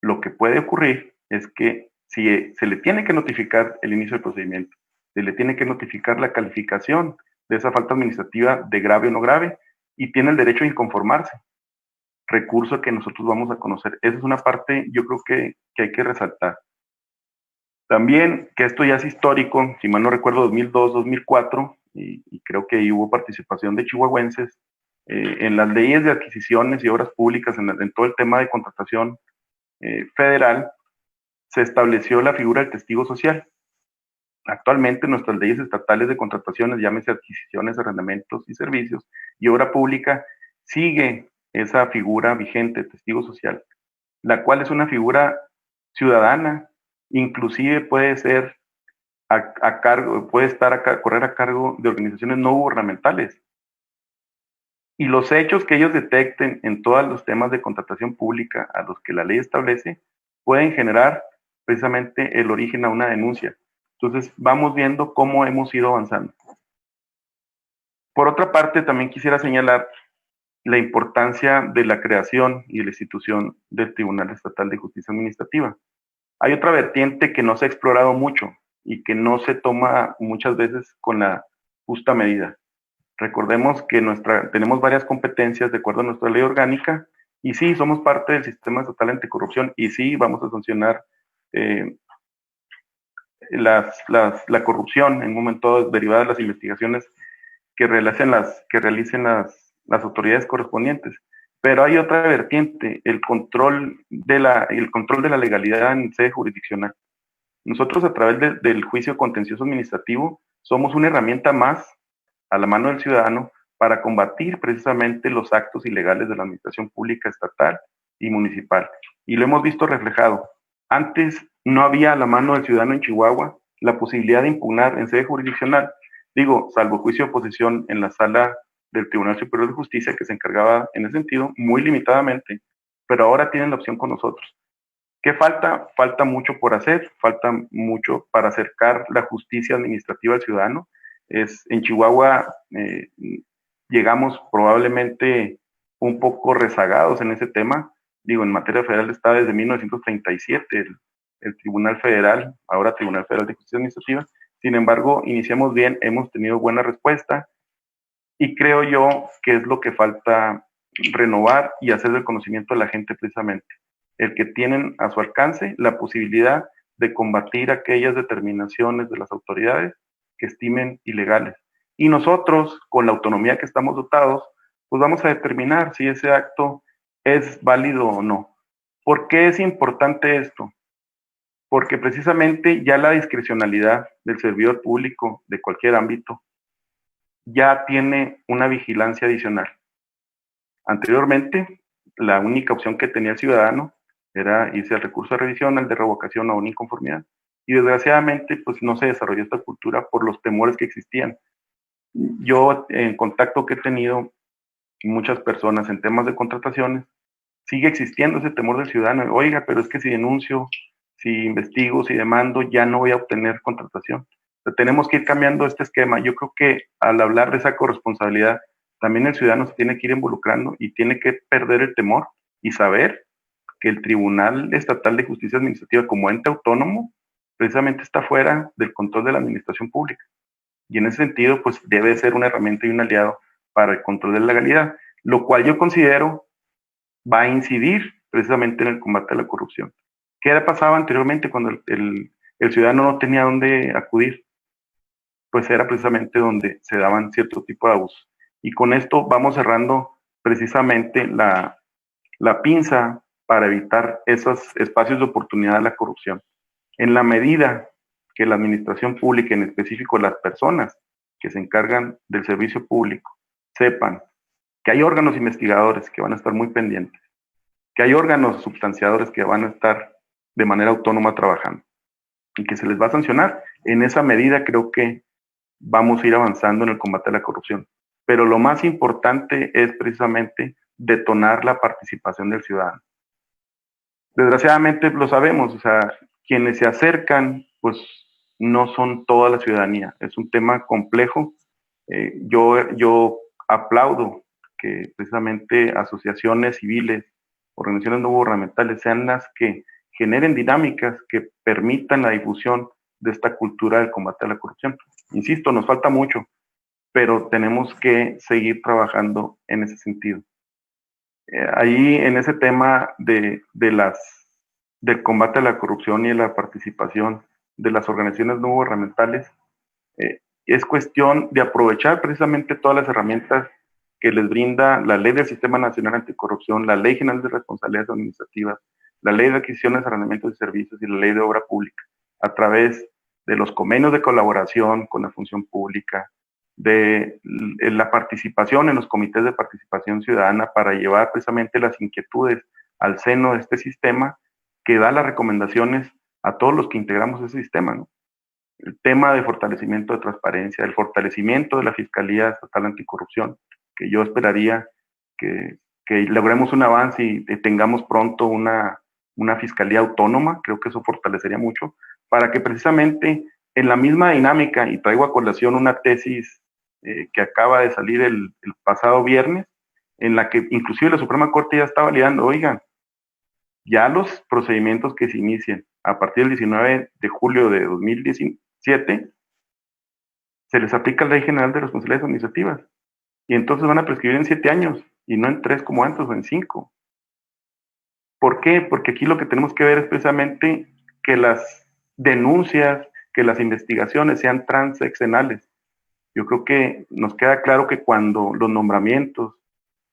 lo que puede ocurrir es que si se le tiene que notificar el inicio del procedimiento, se le tiene que notificar la calificación de esa falta administrativa de grave o no grave, y tiene el derecho a inconformarse, recurso que nosotros vamos a conocer. Esa es una parte, yo creo que hay que resaltar. También, que esto ya es histórico, si mal no recuerdo, 2002, 2004, y creo que ahí hubo participación de chihuahuenses, en las leyes de adquisiciones y obras públicas, en todo el tema de contratación federal, se estableció la figura del testigo social. Actualmente nuestras leyes estatales de contrataciones, llámese adquisiciones, arrendamientos y servicios y obra pública, sigue esa figura vigente, testigo social, la cual es una figura ciudadana, inclusive puede ser a cargo, puede estar correr a cargo de organizaciones no gubernamentales. Y los hechos que ellos detecten en todos los temas de contratación pública a los que la ley establece pueden generar precisamente el origen a una denuncia. Entonces, vamos viendo cómo hemos ido avanzando. Por otra parte, también quisiera señalar la importancia de la creación y la institución del Tribunal Estatal de Justicia Administrativa. Hay otra vertiente que no se ha explorado mucho y que no se toma muchas veces con la justa medida. Recordemos que tenemos varias competencias de acuerdo a nuestra ley orgánica, y sí, somos parte del sistema estatal anticorrupción, y sí, vamos a sancionar la corrupción en un momento derivada de las investigaciones que realicen las autoridades correspondientes. Pero hay otra vertiente, el control de la legalidad en sede jurisdiccional. Nosotros, a través del juicio contencioso administrativo, somos una herramienta más a la mano del ciudadano para combatir precisamente los actos ilegales de la administración pública estatal y municipal. Y lo hemos visto reflejado. Antes no había a la mano del ciudadano en Chihuahua la posibilidad de impugnar en sede jurisdiccional, digo, salvo juicio de oposición en la sala del Tribunal Superior de Justicia, que se encargaba en ese sentido muy limitadamente, pero ahora tienen la opción con nosotros. ¿Qué falta? Falta mucho por hacer, falta mucho para acercar la justicia administrativa al ciudadano. En Chihuahua llegamos probablemente un poco rezagados en ese tema. Digo, en materia federal está desde 1937 el Tribunal Federal, ahora Tribunal Federal de Justicia Administrativa. Sin embargo, iniciamos bien, hemos tenido buena respuesta, y creo yo que es lo que falta renovar y hacer del conocimiento de la gente precisamente. El que tienen a su alcance la posibilidad de combatir aquellas determinaciones de las autoridades que estimen ilegales. Y nosotros, con la autonomía que estamos dotados, pues vamos a determinar si ese acto es válido o no. ¿Por qué es importante esto? Porque precisamente ya la discrecionalidad del servidor público de cualquier ámbito ya tiene una vigilancia adicional. Anteriormente, la única opción que tenía el ciudadano era irse al recurso de revisión, al de revocación o una inconformidad. Y desgraciadamente, pues no se desarrolló esta cultura por los temores que existían. Yo, en contacto que he tenido muchas personas en temas de contrataciones, sigue existiendo ese temor del ciudadano. Oiga, pero es que si denuncio, si investigo, si demando, ya no voy a obtener contratación. Entonces, tenemos que ir cambiando este esquema. Yo creo que al hablar de esa corresponsabilidad, también el ciudadano se tiene que ir involucrando y tiene que perder el temor y saber que el Tribunal Estatal de Justicia Administrativa, como ente autónomo, precisamente está fuera del control de la administración pública. Y en ese sentido, pues debe ser una herramienta y un aliado para el control de la legalidad, lo cual yo considero va a incidir precisamente en el combate a la corrupción. ¿Qué pasaba anteriormente cuando el ciudadano no tenía dónde acudir? Pues era precisamente donde se daban cierto tipo de abusos. Y con esto vamos cerrando precisamente la pinza para evitar esos espacios de oportunidad de la corrupción. En la medida que la administración pública, en específico las personas que se encargan del servicio público, sepan que hay órganos investigadores que van a estar muy pendientes, que hay órganos sustanciadores que van a estar de manera autónoma trabajando y que se les va a sancionar, en esa medida creo que vamos a ir avanzando en el combate a la corrupción. Pero lo más importante es precisamente detonar la participación del ciudadano. Desgraciadamente lo sabemos, o sea, quienes se acercan, pues no son toda la ciudadanía, es un tema complejo. Yo aplaudo que precisamente asociaciones civiles, organizaciones no gubernamentales sean las que generen dinámicas que permitan la difusión de esta cultura del combate a la corrupción. Insisto, nos falta mucho, pero tenemos que seguir trabajando en ese sentido. Ahí en ese tema del combate a la corrupción y de la participación de las organizaciones no gubernamentales, es cuestión de aprovechar precisamente todas las herramientas que les brinda la Ley del Sistema Nacional Anticorrupción, la Ley General de Responsabilidades Administrativas, la Ley de Adquisiciones, Arrendamientos y Servicios y la Ley de Obra Pública, a través de los convenios de colaboración con la función pública, de la participación en los comités de participación ciudadana para llevar precisamente las inquietudes al seno de este sistema que da las recomendaciones a todos los que integramos ese sistema, ¿no? El tema de fortalecimiento de transparencia, el fortalecimiento de la Fiscalía Estatal Anticorrupción, que yo esperaría que logremos un avance y tengamos pronto una fiscalía autónoma, creo que eso fortalecería mucho, para que precisamente en la misma dinámica, y traigo a colación una tesis que acaba de salir el pasado viernes, en la que inclusive la Suprema Corte ya está validando, oigan, ya los procedimientos que se inicien a partir del 19 de julio de 2017, se les aplica la Ley General de Responsabilidades Administrativas. Y entonces van a prescribir en 7 años, y no en 3 como antes, o en 5. ¿Por qué? Porque aquí lo que tenemos que ver es precisamente que las denuncias, que las investigaciones sean transeccionales. Yo creo que nos queda claro que cuando los nombramientos,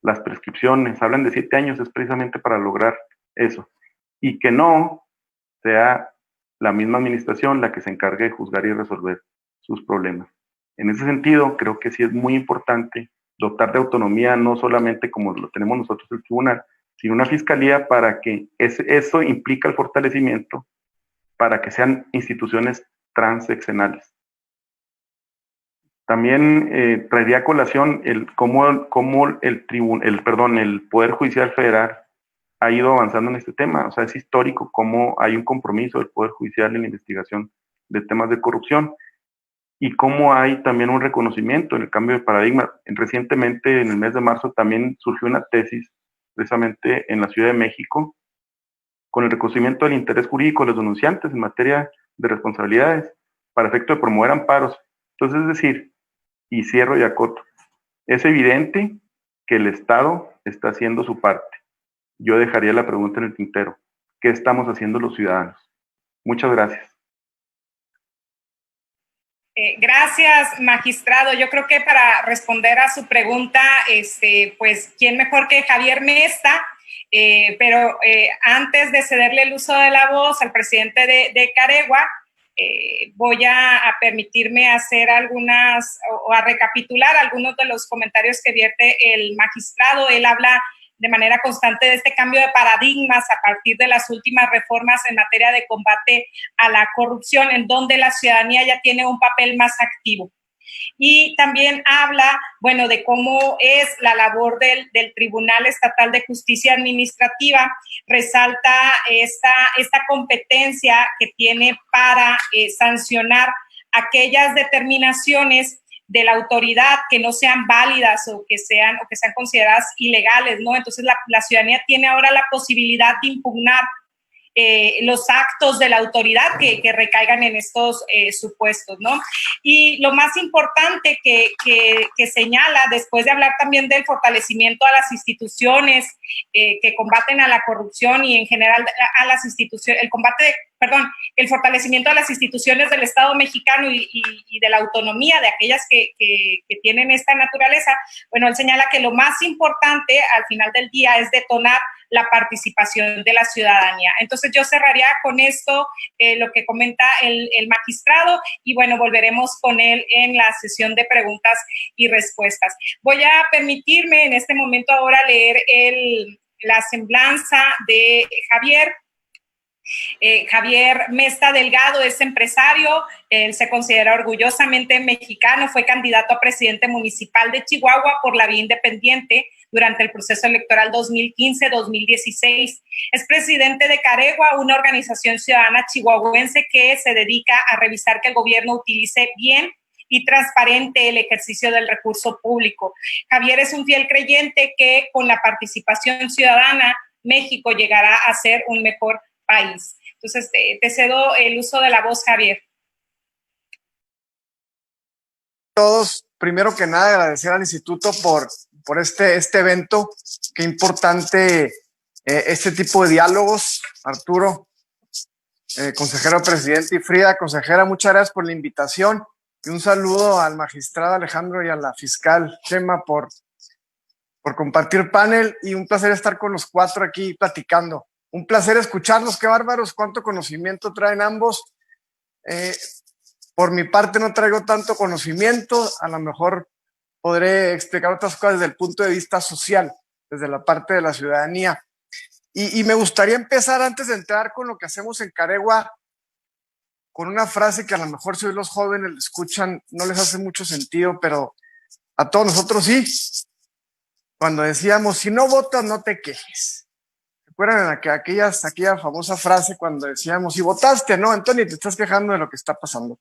las prescripciones hablan de 7 años es precisamente para lograr eso. Y que no sea la misma administración la que se encargue de juzgar y resolver sus problemas. En ese sentido, creo que sí es muy importante dotar de autonomía, no solamente como lo tenemos nosotros el tribunal, sino una fiscalía para que eso implica el fortalecimiento para que sean instituciones transeccionales. También traería a colación cómo el Poder Judicial Federal ha ido avanzando en este tema. O sea, es histórico cómo hay un compromiso del Poder Judicial en la investigación de temas de corrupción y cómo hay también un reconocimiento en el cambio de paradigma. Recientemente, en el mes de marzo, también surgió una tesis precisamente en la Ciudad de México con el reconocimiento del interés jurídico de los denunciantes en materia de responsabilidades para efecto de promover amparos. Entonces, es decir, y cierro y acoto, es evidente que el Estado está haciendo su parte. Yo dejaría la pregunta en el tintero. ¿Qué estamos haciendo los ciudadanos? Muchas gracias. Gracias, magistrado. Yo creo que para responder a su pregunta, pues, ¿quién mejor que Javier Mesta? Pero antes de cederle el uso de la voz al presidente de Caregua, Voy a permitirme hacer algunas o a recapitular algunos de los comentarios que vierte el magistrado. Él habla de manera constante de este cambio de paradigmas a partir de las últimas reformas en materia de combate a la corrupción, en donde la ciudadanía ya tiene un papel más activo. Y también habla, bueno, de cómo es la labor del Tribunal Estatal de Justicia Administrativa, resalta esta competencia que tiene para sancionar aquellas determinaciones de la autoridad que no sean válidas o que sean consideradas ilegales, ¿no? Entonces la ciudadanía tiene ahora la posibilidad de impugnar los actos de la autoridad que recaigan en estos supuestos, ¿no? Y lo más importante que señala, después de hablar también del fortalecimiento a las instituciones que combaten a la corrupción y en general a las instituciones, el fortalecimiento a las instituciones del Estado mexicano y de la autonomía de aquellas que tienen esta naturaleza, bueno, él señala que lo más importante al final del día es detonar la participación de la ciudadanía. Entonces yo cerraría con esto lo que comenta el magistrado y bueno, volveremos con él en la sesión de preguntas y respuestas. Voy a permitirme en este momento ahora leer la semblanza de Javier. Javier Mesta Delgado es empresario, él se considera orgullosamente mexicano, fue candidato a presidente municipal de Chihuahua por la vía independiente durante el proceso electoral 2015-2016. Es presidente de Caregua, una organización ciudadana chihuahuense que se dedica a revisar que el gobierno utilice bien y transparente el ejercicio del recurso público. Javier es un fiel creyente que con la participación ciudadana, México llegará a ser un mejor país. Entonces, te cedo el uso de la voz, Javier. Todos, primero que nada, agradecer al instituto por este evento. Qué importante este tipo de diálogos. Arturo, consejero presidente, y Frida, consejera, muchas gracias por la invitación. Y un saludo al magistrado Alejandro y a la fiscal Chema por compartir panel, y un placer estar con los cuatro aquí platicando. Un placer escucharlos, qué bárbaros, cuánto conocimiento traen ambos. Por mi parte no traigo tanto conocimiento, a lo mejor podré explicar otras cosas desde el punto de vista social, desde la parte de la ciudadanía. Y me gustaría empezar, antes de entrar con lo que hacemos en Caregua, con una frase que a lo mejor si hoy los jóvenes escuchan no les hace mucho sentido, pero a todos nosotros sí. Cuando decíamos, si no votas, no te quejes. ¿Recuerdan aquella famosa frase cuando decíamos, si votaste, no, Antonio, te estás quejando de lo que está pasando?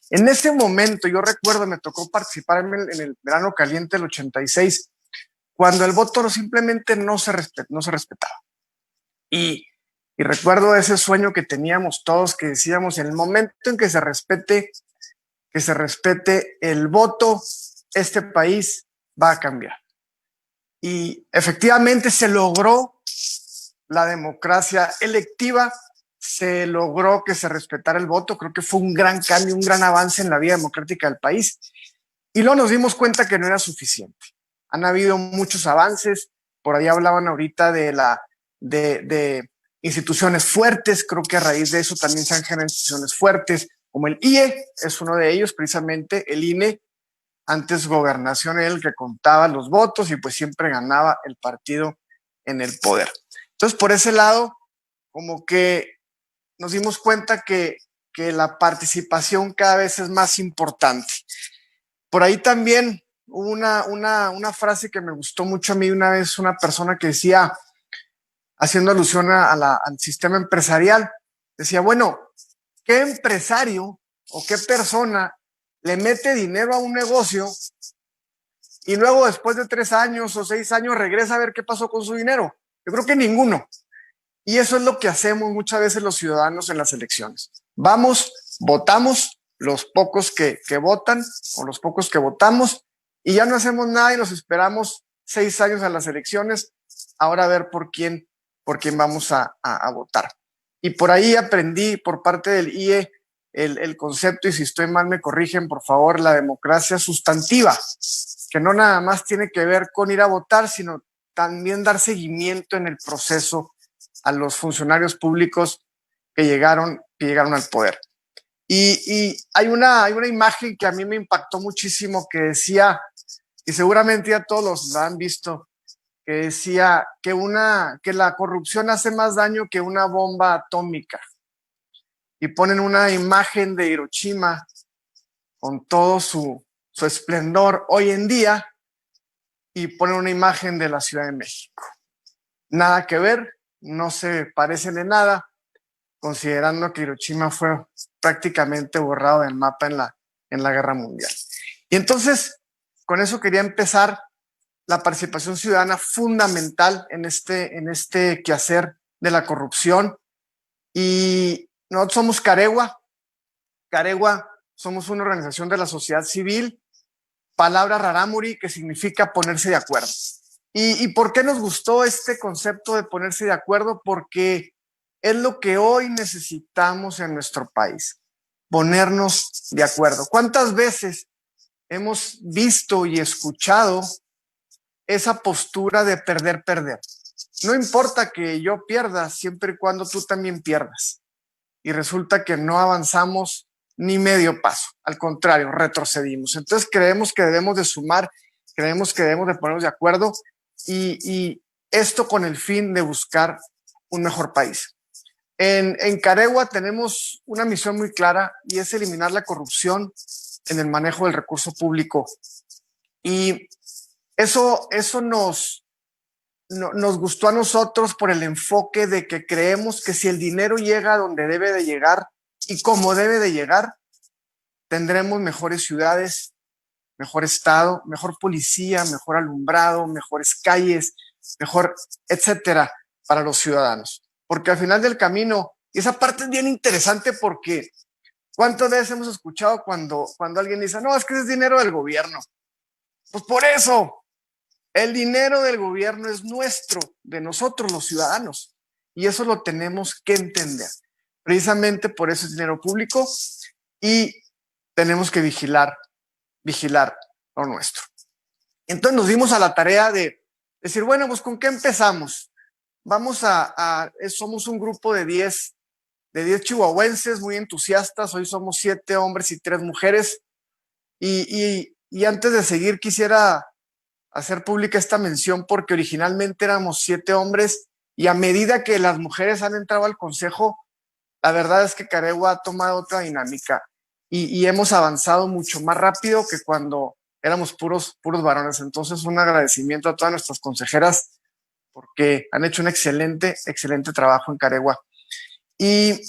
En ese momento, yo recuerdo, me tocó participar en el verano caliente del 86, cuando el voto simplemente no se respetaba. Y recuerdo ese sueño que teníamos todos, que decíamos, en el momento en que se respete el voto, este país va a cambiar. Y efectivamente se logró la democracia electiva, se logró que se respetara el voto. Creo que fue un gran cambio, un gran avance en la vida democrática del país. Y luego nos dimos cuenta que no era suficiente. Han habido muchos avances, por ahí hablaban ahorita de instituciones fuertes. Creo que a raíz de eso también se han generado instituciones fuertes, como el IE, es uno de ellos, precisamente el INE. Antes Gobernación era el que contaba los votos y pues siempre ganaba el partido en el poder. Entonces, por ese lado, como que nos dimos cuenta que la participación cada vez es más importante. Por ahí también hubo una frase que me gustó mucho a mí una vez, una persona que decía, haciendo alusión al sistema empresarial, decía, bueno, ¿qué empresario o qué persona le mete dinero a un negocio y luego después de 3 años o 6 años regresa a ver qué pasó con su dinero? Yo creo que ninguno. Y eso es lo que hacemos muchas veces los ciudadanos en las elecciones. Vamos, votamos, los pocos que votan o los pocos que votamos, y ya no hacemos nada y nos esperamos 6 años a las elecciones, ahora a ver por quién vamos a votar. Y por ahí aprendí por parte del IE el concepto, y si estoy mal me corrigen, por favor, la democracia sustantiva, que no nada más tiene que ver con ir a votar, sino también dar seguimiento en el proceso a los funcionarios públicos que llegaron al poder. Y hay una imagen que a mí me impactó muchísimo que decía, y seguramente ya todos los la han visto, que decía que la corrupción hace más daño que una bomba atómica. Y ponen una imagen de Hiroshima con todo su esplendor hoy en día y ponen una imagen de la Ciudad de México. Nada que ver, no se parecen en nada, considerando que Hiroshima fue prácticamente borrado del mapa en la Guerra Mundial. Y entonces, con eso quería empezar la participación ciudadana fundamental en este quehacer de la corrupción. Y nosotros somos Caregua. Caregua somos una organización de la sociedad civil, palabra rarámuri, que significa ponerse de acuerdo. ¿Y por qué nos gustó este concepto de ponerse de acuerdo? Porque es lo que hoy necesitamos en nuestro país, ponernos de acuerdo. ¿Cuántas veces hemos visto y escuchado esa postura de perder? No importa que yo pierda, siempre y cuando tú también pierdas. Y resulta que no avanzamos ni medio paso, al contrario, retrocedimos. Entonces creemos que debemos de sumar, creemos que debemos de ponernos de acuerdo y esto con el fin de buscar un mejor país. En Caregua tenemos una misión muy clara y es eliminar la corrupción en el manejo del recurso público. Y eso nos gustó a nosotros por el enfoque de que creemos que si el dinero llega a donde debe de llegar y como debe de llegar, tendremos mejores ciudades, mejor estado, mejor policía, mejor alumbrado, mejores calles, mejor, etcétera, para los ciudadanos. Porque al final del camino, y esa parte es bien interesante porque ¿cuántas veces hemos escuchado cuando alguien dice, no, es que es dinero del gobierno? Pues por eso, el dinero del gobierno es nuestro, de nosotros los ciudadanos, y eso lo tenemos que entender. Precisamente por eso es dinero público y tenemos que vigilar lo nuestro. Entonces nos dimos a la tarea de decir, bueno, pues ¿con qué empezamos? Somos un grupo de 10 chihuahuenses muy entusiastas, hoy somos 7 hombres y 3 mujeres, y antes de seguir quisiera hacer pública esta mención porque originalmente éramos 7 hombres y a medida que las mujeres han entrado al consejo, la verdad es que Caregua ha tomado otra dinámica y hemos avanzado mucho más rápido que cuando éramos puros varones. Entonces, un agradecimiento a todas nuestras consejeras porque han hecho un excelente trabajo en Caregua. Y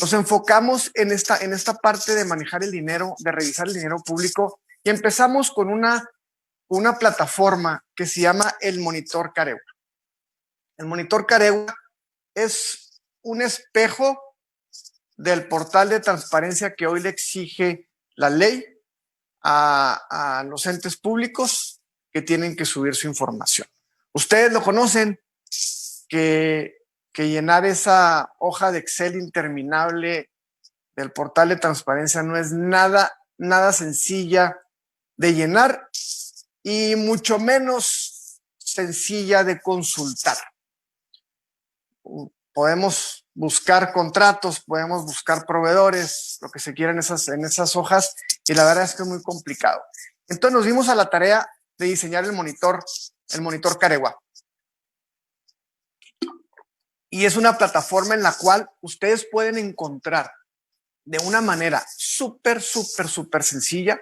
nos enfocamos en esta parte de manejar el dinero, de revisar el dinero público y empezamos con una plataforma que se llama el Monitor Caregua. El Monitor Caregua es un espejo del portal de transparencia que hoy le exige la ley a los entes públicos que tienen que subir su información. Ustedes lo conocen, que llenar esa hoja de Excel interminable del portal de transparencia no es nada sencilla de llenar y mucho menos sencilla de consultar. Podemos buscar contratos, podemos buscar proveedores, lo que se quiera en esas hojas, y la verdad es que es muy complicado. Entonces nos dimos a la tarea de diseñar el monitor Caregua. Y es una plataforma en la cual ustedes pueden encontrar de una manera súper sencilla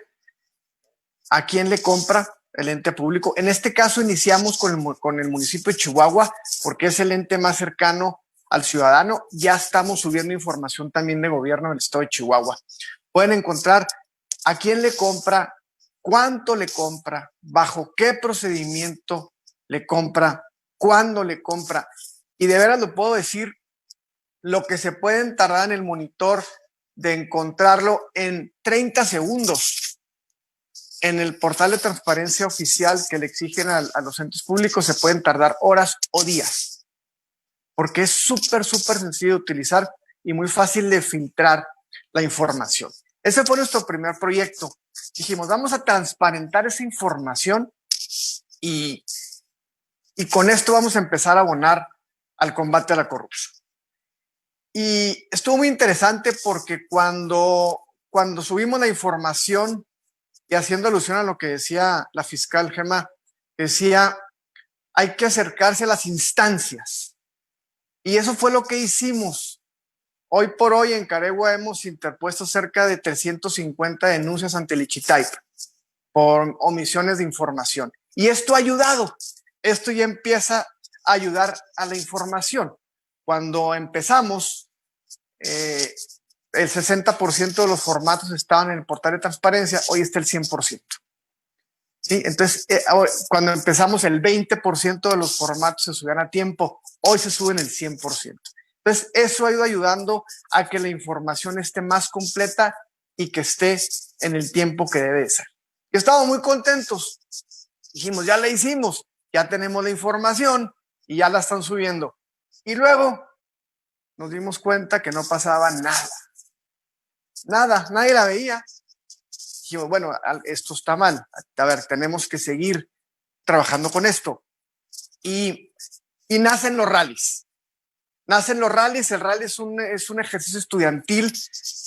a quién le compra el ente público. En este caso iniciamos con el municipio de Chihuahua porque es el ente más cercano al ciudadano. Ya estamos subiendo información también de gobierno del estado de Chihuahua. Pueden encontrar a quién le compra, cuánto le compra, bajo qué procedimiento le compra, cuándo le compra. Y de veras lo puedo decir, lo que se pueden tardar en el monitor de encontrarlo en 30 segundos. En el portal de transparencia oficial que le exigen a los entes públicos se pueden tardar horas o días, porque es súper sencillo de utilizar y muy fácil de filtrar la información. Ese fue nuestro primer proyecto. Dijimos, vamos a transparentar esa información y con esto vamos a empezar a abonar al combate a la corrupción. Y estuvo muy interesante porque cuando subimos la información y haciendo alusión a lo que decía la fiscal Gema, decía, hay que acercarse a las instancias. Y eso fue lo que hicimos. Hoy por hoy en Caregua hemos interpuesto cerca de 350 denuncias ante el Ichitaipa por omisiones de información. Y esto ha ayudado. Esto ya empieza a ayudar a la información. Cuando empezamos, el 60% de los formatos estaban en el portal de transparencia, hoy está el 100%. ¿Sí? Entonces, cuando empezamos, el 20% de los formatos se subían a tiempo, hoy se suben el 100%. Entonces, eso ha ido ayudando a que la información esté más completa y que esté en el tiempo que debe ser. Y estamos muy contentos. Dijimos, ya la hicimos, ya tenemos la información y ya la están subiendo. Y luego nos dimos cuenta que no pasaba nada. Nada, nadie la veía. Dijimos, bueno, esto está mal. A ver, tenemos que seguir trabajando con esto. Y nacen los rallies. Nacen los rallies. El rally es un ejercicio estudiantil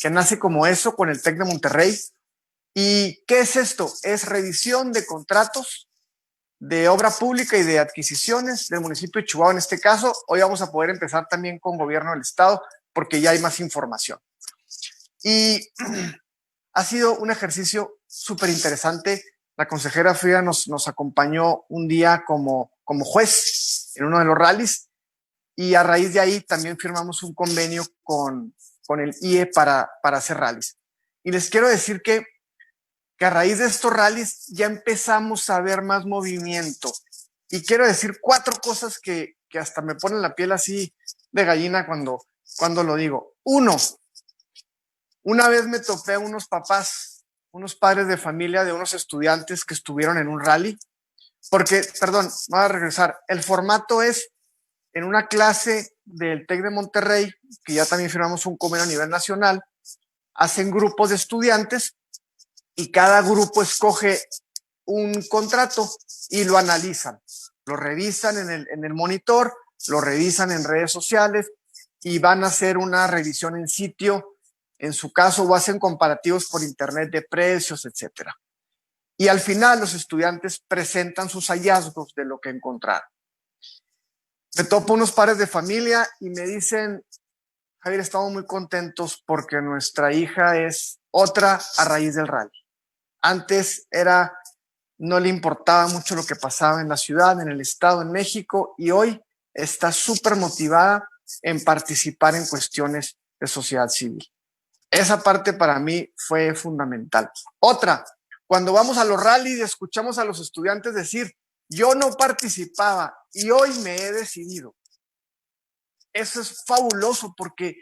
que nace como eso con el TEC de Monterrey. ¿Y qué es esto? Es revisión de contratos de obra pública y de adquisiciones del municipio de Chihuahua en este caso. Hoy vamos a poder empezar también con gobierno del estado porque ya hay más información. Y ha sido un ejercicio súper interesante. La consejera Frida nos acompañó un día como juez en uno de los rallies y a raíz de ahí también firmamos un convenio con el IE para hacer rallies. Y les quiero decir que a raíz de estos rallies ya empezamos a ver más movimiento. Y quiero decir 4 cosas que hasta me ponen la piel así de gallina cuando lo digo. 1, una vez me topé a unos papás, unos padres de familia de unos estudiantes que estuvieron en un rally, porque, perdón, voy a regresar, el formato es en una clase del TEC de Monterrey, que ya también firmamos un convenio a nivel nacional, hacen grupos de estudiantes y cada grupo escoge un contrato y lo analizan, lo revisan en el monitor, lo revisan en redes sociales y van a hacer una revisión en sitio, en su caso, o hacen comparativos por internet de precios, etcétera. Y al final los estudiantes presentan sus hallazgos de lo que encontraron. Me topo unos padres de familia y me dicen, Javier, estamos muy contentos porque nuestra hija es otra a raíz del rally. Antes no le importaba mucho lo que pasaba en la ciudad, en el estado, en México, y hoy está súper motivada en participar en cuestiones de sociedad civil. Esa parte para mí fue fundamental. Otra, cuando vamos a los rallies y escuchamos a los estudiantes decir, yo no participaba y hoy me he decidido. Eso es fabuloso porque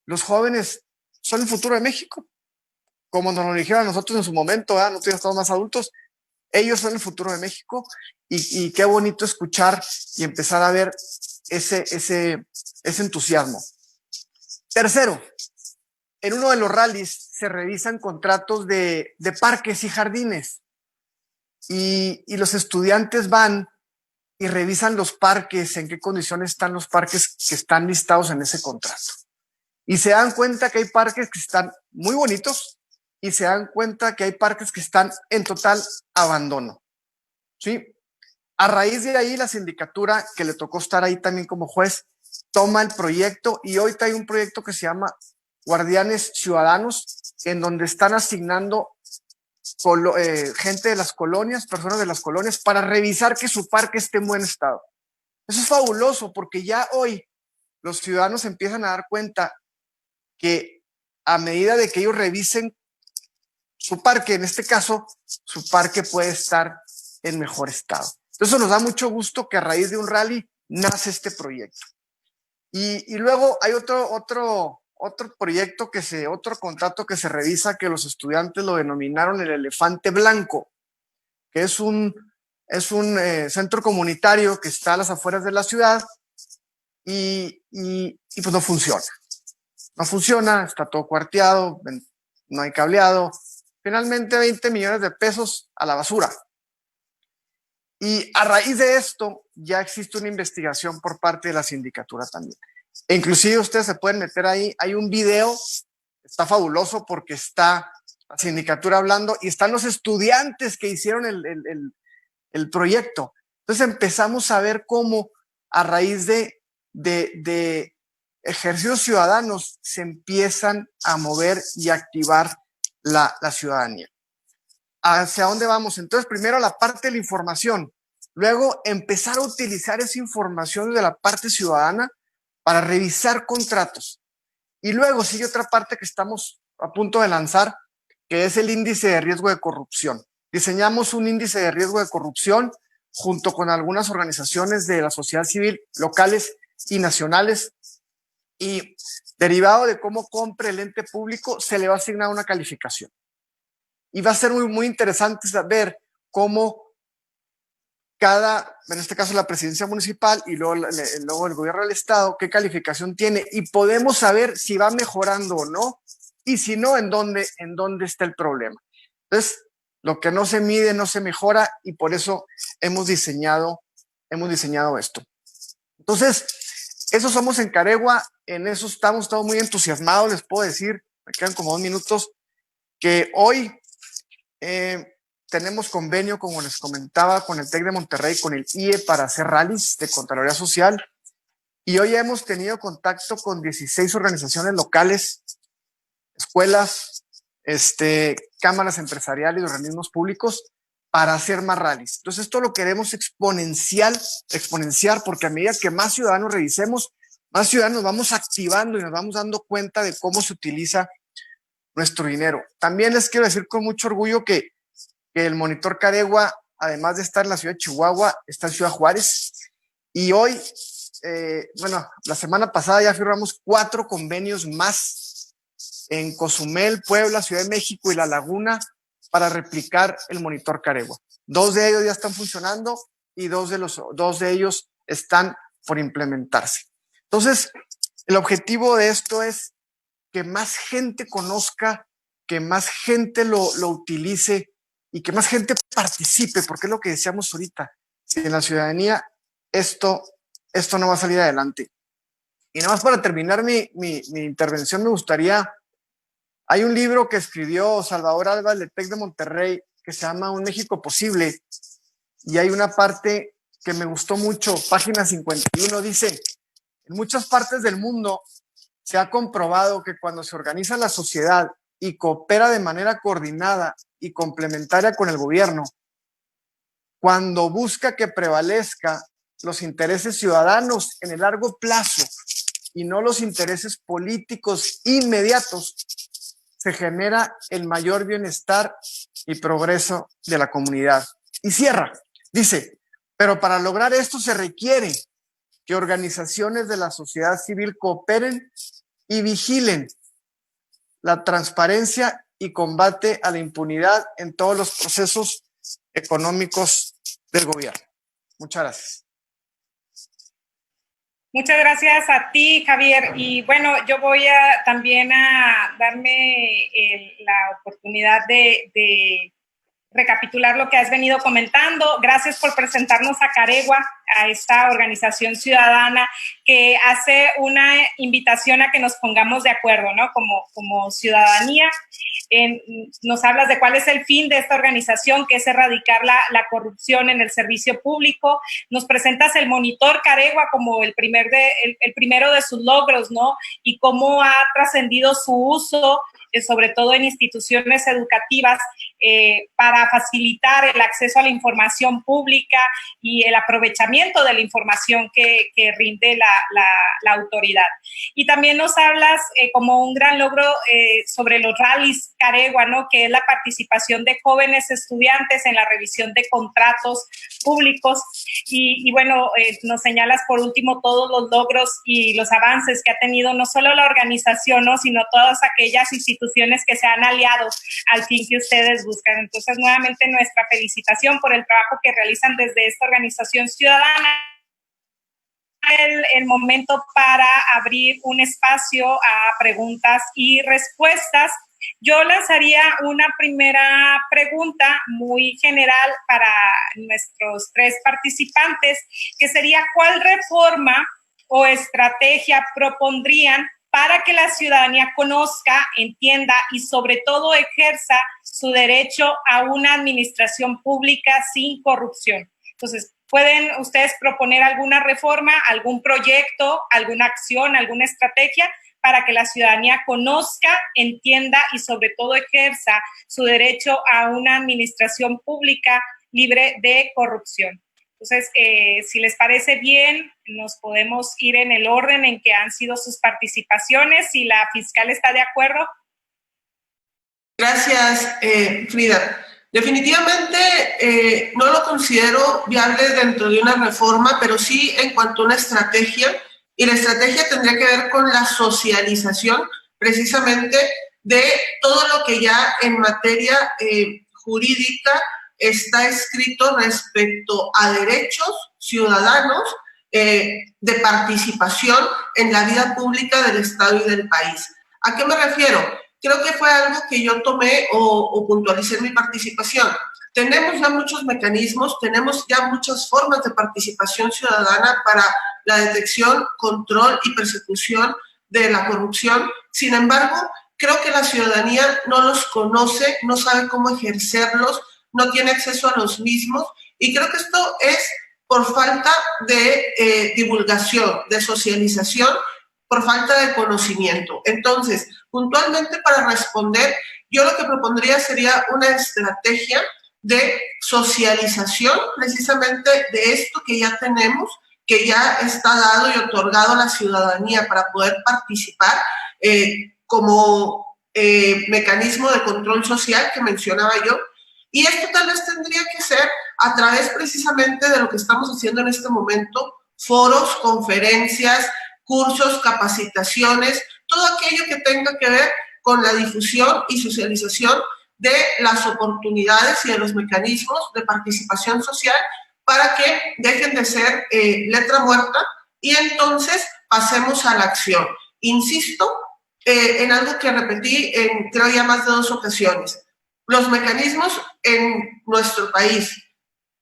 los jóvenes son el futuro de México. Como nos lo dijeron a nosotros en su momento, nosotros ya estamos más adultos, ellos son el futuro de México y qué bonito escuchar y empezar a ver ese entusiasmo. Tercero, en uno de los rallies se revisan contratos de parques y jardines y los estudiantes van y revisan los parques, en qué condiciones están los parques que están listados en ese contrato. Y se dan cuenta que hay parques que están muy bonitos y se dan cuenta que hay parques que están en total abandono. ¿Sí? A raíz de ahí, la sindicatura, que le tocó estar ahí también como juez, toma el proyecto y hoy hay un proyecto que se llama Guardianes Ciudadanos, en donde están asignando gente de las colonias, personas de las colonias, para revisar que su parque esté en buen estado. Eso es fabuloso porque ya hoy los ciudadanos empiezan a dar cuenta que a medida de que ellos revisen su parque, en este caso, su parque puede estar en mejor estado. Entonces nos da mucho gusto que a raíz de un rally nace este proyecto. Y luego hay otro proyecto otro contrato que se revisa, que los estudiantes lo denominaron el elefante blanco, que es un centro comunitario que está a las afueras de la ciudad y pues no funciona. No funciona, está todo cuarteado, no hay cableado. Finalmente 20 millones de pesos a la basura. Y a raíz de esto ya existe una investigación por parte de la sindicatura también. E inclusive ustedes se pueden meter ahí, hay un video, está fabuloso porque está la sindicatura hablando y están los estudiantes que hicieron el proyecto. Entonces empezamos a ver cómo a raíz de ejercicios ciudadanos se empiezan a mover y a activar la ciudadanía. ¿Hacia dónde vamos? Entonces, primero la parte de la información, luego empezar a utilizar esa información de la parte ciudadana para revisar contratos. Y luego sigue otra parte que estamos a punto de lanzar, que es el índice de riesgo de corrupción. Diseñamos un índice de riesgo de corrupción junto con algunas organizaciones de la sociedad civil locales y nacionales, y derivado de cómo compre el ente público, se le va a asignar una calificación. Y va a ser muy, muy interesante saber cómo en este caso la presidencia municipal y luego el gobierno del estado, qué calificación tiene, y podemos saber si va mejorando o no, y si no, en dónde está el problema. Entonces, lo que no se mide no se mejora, y por eso hemos diseñado esto. Entonces, eso somos en Caregua, en eso estamos muy entusiasmados, les puedo decir, me quedan como 2 minutos, que hoy tenemos convenio, como les comentaba, con el TEC de Monterrey, con el IE para hacer rallies de Contraloría Social, y hoy hemos tenido contacto con 16 organizaciones locales, escuelas, cámaras empresariales y organismos públicos para hacer más rallies. Entonces esto lo queremos exponenciar, porque a medida que más ciudadanos revisemos, más ciudadanos vamos activando y nos vamos dando cuenta de cómo se utiliza nuestro dinero. También les quiero decir con mucho orgullo que el Monitor Caregua, además de estar en la ciudad de Chihuahua, está en Ciudad Juárez, y hoy, la semana pasada ya firmamos 4 convenios más en Cozumel, Puebla, Ciudad de México y La Laguna para replicar el Monitor Caregua. 2 de ellos ya están funcionando y 2 de ellos están por implementarse. Entonces, el objetivo de esto es que más gente conozca, que más gente lo utilice y que más gente participe, porque es lo que decíamos ahorita. Sin la ciudadanía, esto no va a salir adelante. Y nada más para terminar mi intervención, me gustaría, hay un libro que escribió Salvador Alba del TEC de Monterrey que se llama Un México Posible, y hay una parte que me gustó mucho, página 51, dice: en muchas partes del mundo se ha comprobado que cuando se organiza la sociedad y coopera de manera coordinada y complementaria con el gobierno, cuando busca que prevalezca los intereses ciudadanos en el largo plazo y no los intereses políticos inmediatos, se genera el mayor bienestar y progreso de la comunidad. Y cierra, dice: pero para lograr esto se requiere que organizaciones de la sociedad civil cooperen y vigilen la transparencia y combate a la impunidad en todos los procesos económicos del gobierno. Muchas gracias. Muchas gracias a ti, Javier. Y bueno, yo voy también a darme la oportunidad de recapitular lo que has venido comentando. Gracias por presentarnos a Caregua, a esta organización ciudadana que hace una invitación a que nos pongamos de acuerdo, ¿no? Como ciudadanía. Nos hablas de cuál es el fin de esta organización, que es erradicar la corrupción en el servicio público. Nos presentas el Monitor Caregua como el primero de sus logros, ¿no? Y cómo ha trascendido su uso, sobre todo en instituciones educativas, para facilitar el acceso a la información pública y el aprovechamiento de la información que rinde la autoridad. Y también nos hablas como un gran logro sobre los rallies Caregua, ¿no? Que es la participación de jóvenes estudiantes en la revisión de contratos públicos. Y bueno, nos señalas por último todos los logros y los avances que ha tenido no solo la organización, ¿no? Sino todas aquellas instituciones que se han aliado al fin que ustedes buscan. Entonces, nuevamente, nuestra felicitación por el trabajo que realizan desde esta organización ciudadana. El momento para abrir un espacio a preguntas y respuestas. Yo lanzaría una primera pregunta muy general para nuestros 3 participantes, que sería: ¿cuál reforma o estrategia propondrían para que la ciudadanía conozca, entienda y sobre todo ejerza su derecho a una administración pública sin corrupción? Entonces, ¿pueden ustedes proponer alguna reforma, algún proyecto, alguna acción, alguna estrategia para que la ciudadanía conozca, entienda y sobre todo ejerza su derecho a una administración pública libre de corrupción? Entonces, si les parece bien, nos podemos ir en el orden en que han sido sus participaciones. Si la fiscal está de acuerdo. Gracias, Frida. Definitivamente no lo considero viable dentro de una reforma, pero sí en cuanto a una estrategia, y la estrategia tendría que ver con la socialización precisamente de todo lo que ya en materia jurídica está escrito respecto a derechos ciudadanos de participación en la vida pública del Estado y del país. ¿A qué me refiero? Creo que fue algo que yo tomé o puntualicé en mi participación. Tenemos ya muchos mecanismos, tenemos ya muchas formas de participación ciudadana para la detección, control y persecución de la corrupción. Sin embargo, creo que la ciudadanía no los conoce, no sabe cómo ejercerlos, no tiene acceso a los mismos, y creo que esto es por falta de divulgación, de socialización, por falta de conocimiento. Entonces, puntualmente para responder, yo lo que propondría sería una estrategia de socialización precisamente de esto que ya tenemos, que ya está dado y otorgado a la ciudadanía para poder participar como mecanismo de control social que mencionaba yo. Y esto tal vez tendría que ser a través precisamente de lo que estamos haciendo en este momento, foros, conferencias, cursos, capacitaciones, todo aquello que tenga que ver con la difusión y socialización de las oportunidades y de los mecanismos de participación social para que dejen de ser letra muerta y entonces pasemos a la acción. Insisto en algo que repetí en creo ya más de 2 ocasiones. Los mecanismos en nuestro país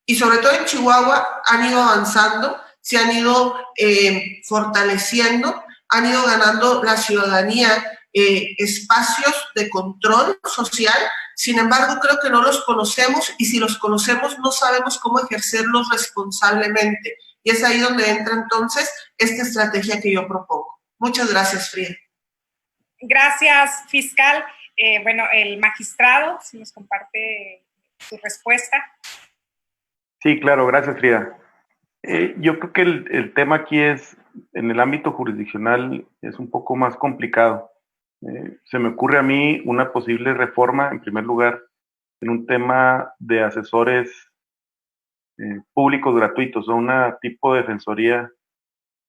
y sobre todo en Chihuahua han ido avanzando, se han ido fortaleciendo, han ido ganando la ciudadanía espacios de control social. Sin embargo, creo que no los conocemos y si los conocemos no sabemos cómo ejercerlos responsablemente. Y es ahí donde entra entonces esta estrategia que yo propongo. Muchas gracias, Frida. Gracias, fiscal. Bueno, el magistrado, si nos comparte su respuesta. Sí, claro, gracias, Frida. Yo creo que el tema aquí es, en el ámbito jurisdiccional, es un poco más complicado. Se me ocurre a mí una posible reforma, en primer lugar, en un tema de asesores públicos gratuitos, o un tipo de defensoría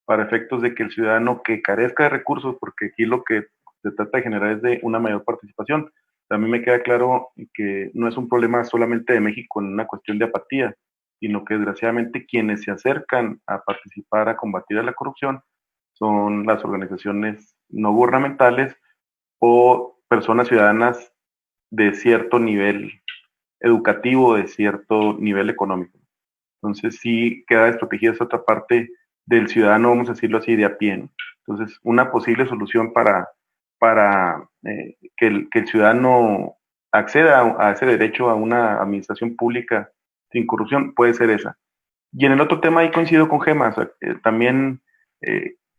para efectos de que el ciudadano que carezca de recursos, porque aquí lo que se trata de generar es de una mayor participación. A mí me queda claro que no es un problema solamente de México en una cuestión de apatía, sino que desgraciadamente quienes se acercan a participar, a combatir a la corrupción, son las organizaciones no gubernamentales o personas ciudadanas de cierto nivel educativo, de cierto nivel económico. Entonces sí queda desprotegida esa otra parte del ciudadano, vamos a decirlo así, de a pie, ¿no? Entonces, una posible solución para que el ciudadano acceda a ese derecho a una administración pública sin corrupción puede ser esa. Y en el otro tema ahí coincido con Gema, o sea, también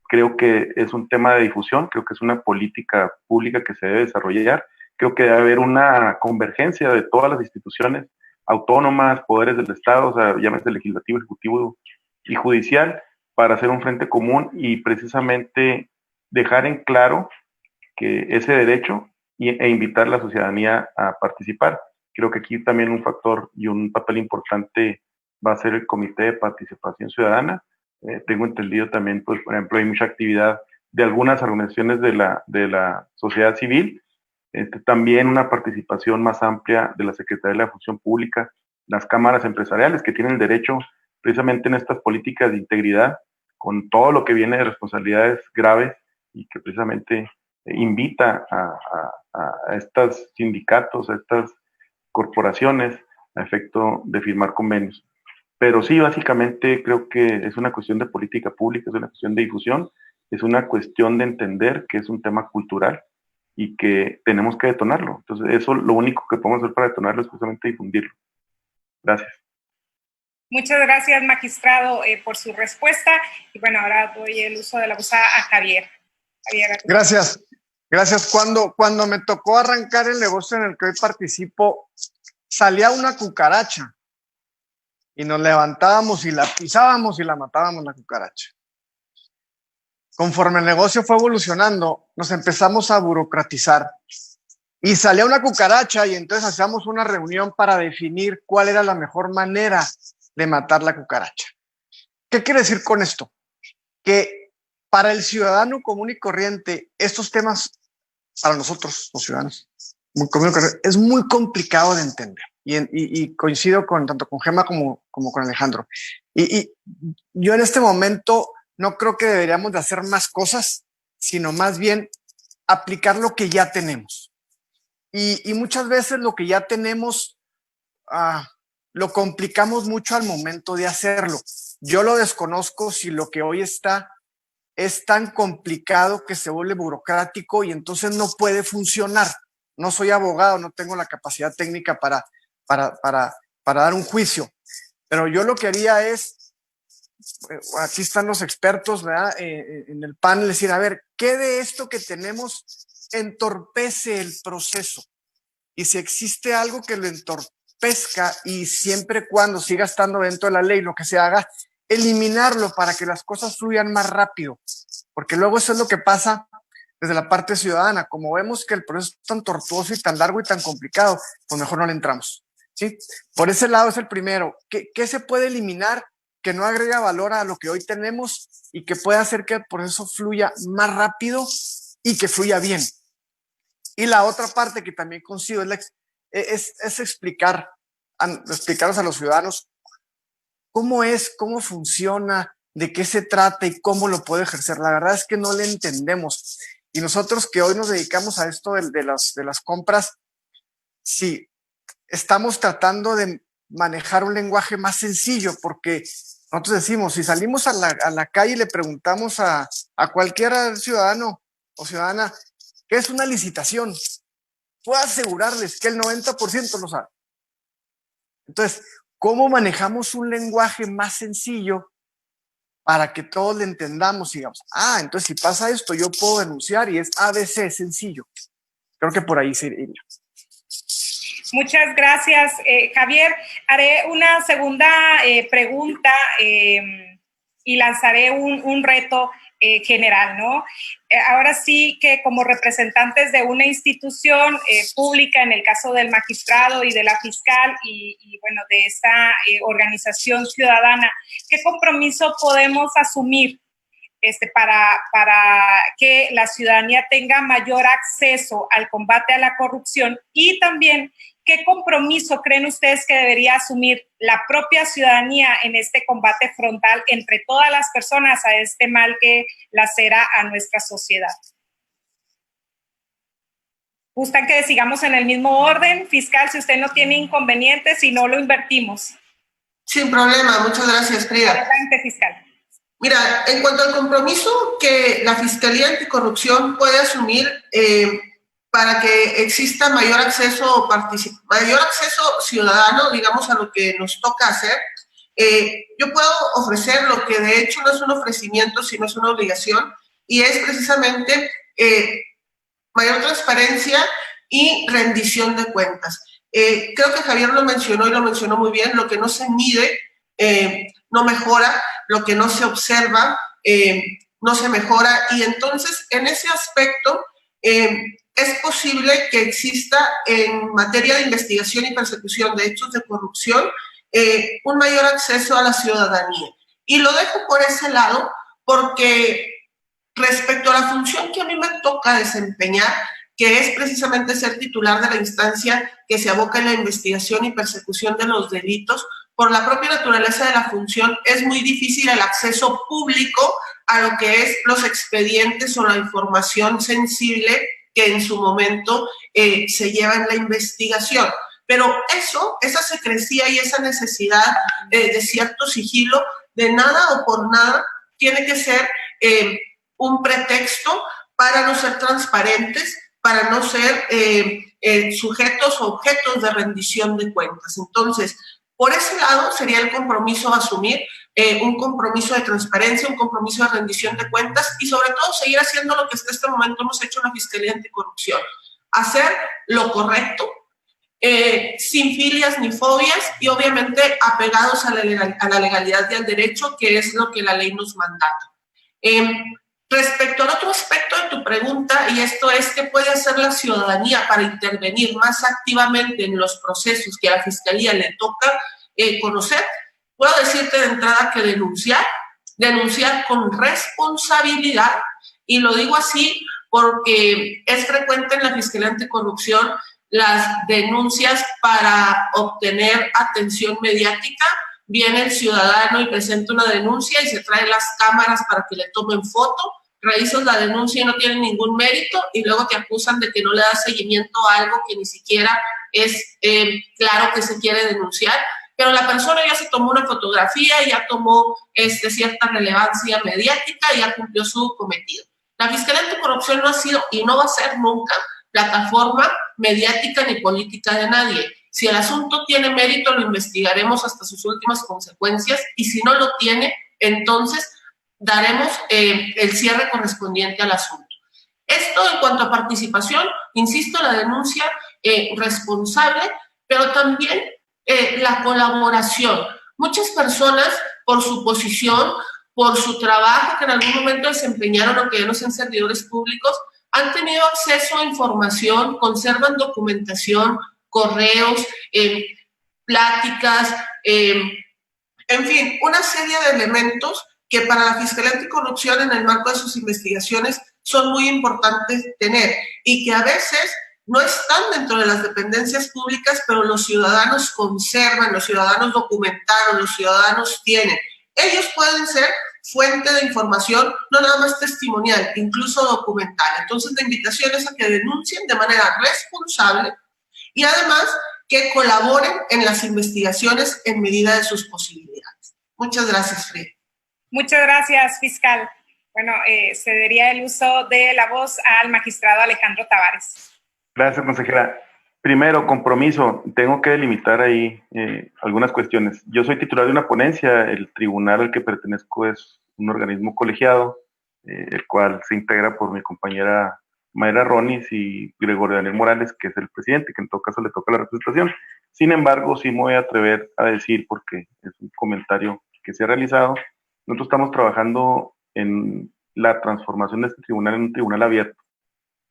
creo que es un tema de difusión, creo que es una política pública que se debe desarrollar, creo que debe haber una convergencia de todas las instituciones autónomas, poderes del Estado, o sea, llámese legislativo, ejecutivo y judicial, para hacer un frente común y precisamente dejar en claro que ese derecho e invitar a la ciudadanía a participar. Creo que aquí también un factor y un papel importante va a ser el Comité de Participación Ciudadana. Tengo entendido también, pues, por ejemplo, hay mucha actividad de algunas organizaciones de la sociedad civil, también una participación más amplia de la Secretaría de la Función Pública, las cámaras empresariales que tienen derecho precisamente en estas políticas de integridad, con todo lo que viene de responsabilidades graves y que precisamente invita a estos sindicatos, a estas corporaciones a efecto de firmar convenios. Pero sí, básicamente creo que es una cuestión de política pública, es una cuestión de difusión, es una cuestión de entender que es un tema cultural y que tenemos que detonarlo. Entonces, eso lo único que podemos hacer para detonarlo es justamente difundirlo. Gracias. Muchas gracias, magistrado, por su respuesta. Y bueno, ahora doy el uso de la voz a Javier. Javier, gracias. Cuando me tocó arrancar el negocio en el que hoy participo, salía una cucaracha y nos levantábamos y la pisábamos y la matábamos la cucaracha. Conforme el negocio fue evolucionando, nos empezamos a burocratizar y salía una cucaracha y entonces hacíamos una reunión para definir cuál era la mejor manera de matar la cucaracha. ¿Qué quiere decir con esto? Que para el ciudadano común y corriente, estos temas, para nosotros, los ciudadanos, es muy complicado de entender. Y coincido tanto con Gema como con Alejandro. Y yo en este momento no creo que deberíamos de hacer más cosas, sino más bien aplicar lo que ya tenemos. Y muchas veces lo que ya tenemos lo complicamos mucho al momento de hacerlo. Yo lo desconozco si lo que hoy está es tan complicado que se vuelve burocrático y entonces no puede funcionar. No soy abogado, no tengo la capacidad técnica para dar un juicio, pero yo lo que haría es, aquí están los expertos, ¿verdad? En el panel, decir, a ver, ¿qué de esto que tenemos entorpece el proceso? Y si existe algo que lo entorpezca y siempre cuando siga estando dentro de la ley, lo que se haga, eliminarlo para que las cosas fluyan más rápido, porque luego eso es lo que pasa desde la parte ciudadana. Como vemos que el proceso es tan tortuoso y tan largo y tan complicado, pues mejor no le entramos, ¿sí? Por ese lado es el primero. ¿Qué se puede eliminar que no agrega valor a lo que hoy tenemos y que pueda hacer que el proceso fluya más rápido y que fluya bien? Y la otra parte que también consigo es explicarles a los ciudadanos cómo funciona, de qué se trata y cómo lo puede ejercer. La verdad es que no le entendemos. Y nosotros que hoy nos dedicamos a esto de las compras, sí, estamos tratando de manejar un lenguaje más sencillo, porque nosotros decimos, si salimos a la calle y le preguntamos a cualquier ciudadano o ciudadana qué es una licitación, puedo asegurarles que el 90% lo sabe. Entonces, ¿cómo manejamos un lenguaje más sencillo para que todos le entendamos y digamos, entonces si pasa esto, yo puedo denunciar y es ABC, sencillo? Creo que por ahí se iría. Muchas gracias, Javier. Haré una segunda pregunta y lanzaré un reto general, ¿no? Ahora sí que como representantes de una institución pública, en el caso del magistrado y de la fiscal y bueno, de esta organización ciudadana, ¿qué compromiso podemos asumir para que la ciudadanía tenga mayor acceso al combate a la corrupción? Y también, ¿qué compromiso creen ustedes que debería asumir la propia ciudadanía en este combate frontal entre todas las personas a este mal que lacera a nuestra sociedad? ¿Gustan que sigamos en el mismo orden? Fiscal, si usted no tiene inconvenientes, si no lo invertimos. Sin problema, muchas gracias, Frida. Adelante, fiscal. Mira, en cuanto al compromiso que la Fiscalía Anticorrupción puede asumir para que exista mayor acceso ciudadano, digamos, a lo que nos toca hacer, yo puedo ofrecer lo que de hecho no es un ofrecimiento, sino es una obligación, y es precisamente mayor transparencia y rendición de cuentas. Creo que Javier lo mencionó y lo mencionó muy bien: lo que no se mide no mejora, lo que no se observa no se mejora, y entonces en ese aspecto es posible que exista en materia de investigación y persecución de hechos de corrupción un mayor acceso a la ciudadanía. Y lo dejo por ese lado porque respecto a la función que a mí me toca desempeñar, que es precisamente ser titular de la instancia que se aboca en la investigación y persecución de los delitos, por la propia naturaleza de la función es muy difícil el acceso público a lo que es los expedientes o la información sensible que en su momento se lleva en la investigación. Pero esa secrecía y esa necesidad de cierto sigilo, de nada o por nada, tiene que ser un pretexto para no ser transparentes, para no ser sujetos o objetos de rendición de cuentas. Entonces, por ese lado sería el compromiso a asumir, un compromiso de transparencia, un compromiso de rendición de cuentas y sobre todo seguir haciendo lo que hasta este momento hemos hecho en la Fiscalía Anticorrupción, hacer lo correcto, sin filias ni fobias y obviamente apegados a la legalidad y al derecho, que es lo que la ley nos mandata. Respecto al otro aspecto de tu pregunta, y esto es qué puede hacer la ciudadanía para intervenir más activamente en los procesos que a la Fiscalía le toca conocer, puedo decirte de entrada que denunciar con responsabilidad, y lo digo así porque es frecuente en la Fiscalía Anticorrupción las denuncias para obtener atención mediática. Viene el ciudadano y presenta una denuncia y se trae las cámaras para que le tomen foto, revisas la denuncia y no tiene ningún mérito y luego te acusan de que no le das seguimiento a algo que ni siquiera es claro que se quiere denunciar, pero la persona ya se tomó una fotografía, ya tomó cierta relevancia mediática y ya cumplió su cometido. La Fiscalía Anticorrupción no ha sido y no va a ser nunca plataforma mediática ni política de nadie. Si el asunto tiene mérito, lo investigaremos hasta sus últimas consecuencias y si no lo tiene, entonces daremos el cierre correspondiente al asunto. Esto en cuanto a participación, insisto, la denuncia responsable, pero también la colaboración. Muchas personas, por su posición, por su trabajo que en algún momento desempeñaron, aunque ya no sean servidores públicos, han tenido acceso a información, conservan documentación, correos, pláticas, en fin, una serie de elementos que para la Fiscalía Anticorrupción en el marco de sus investigaciones son muy importantes tener y que a veces no están dentro de las dependencias públicas, pero los ciudadanos conservan, los ciudadanos documentaron, los ciudadanos tienen. Ellos pueden ser fuente de información, no nada más testimonial, incluso documental. Entonces, la invitación es a que denuncien de manera responsable y además que colaboren en las investigaciones en medida de sus posibilidades. Muchas gracias, Frida. Muchas gracias, fiscal. Bueno, cedería el uso de la voz al magistrado Alejandro Tavares. Gracias, consejera. Primero, compromiso. Tengo que delimitar ahí algunas cuestiones. Yo soy titular de una ponencia. El tribunal al que pertenezco es un organismo colegiado, el cual se integra por mi compañera Mayra Ronis y Gregorio Daniel Morales, que es el presidente, que en todo caso le toca la representación. Sin embargo, sí me voy a atrever a decir, porque es un comentario que se ha realizado, nosotros estamos trabajando en la transformación de este tribunal en un tribunal abierto.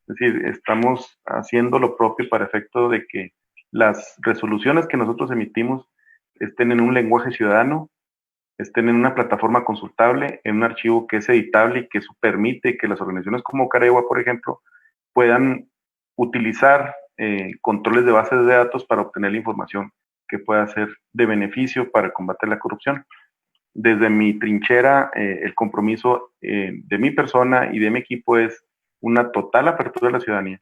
Es decir, estamos haciendo lo propio para efecto de que las resoluciones que nosotros emitimos estén en un lenguaje ciudadano, estén en una plataforma consultable, en un archivo que es editable y que eso permite que las organizaciones como Caregua, por ejemplo, puedan utilizar controles de bases de datos para obtener la información que pueda ser de beneficio para combatir la corrupción. Desde mi trinchera, el compromiso de mi persona y de mi equipo es una total apertura de la ciudadanía.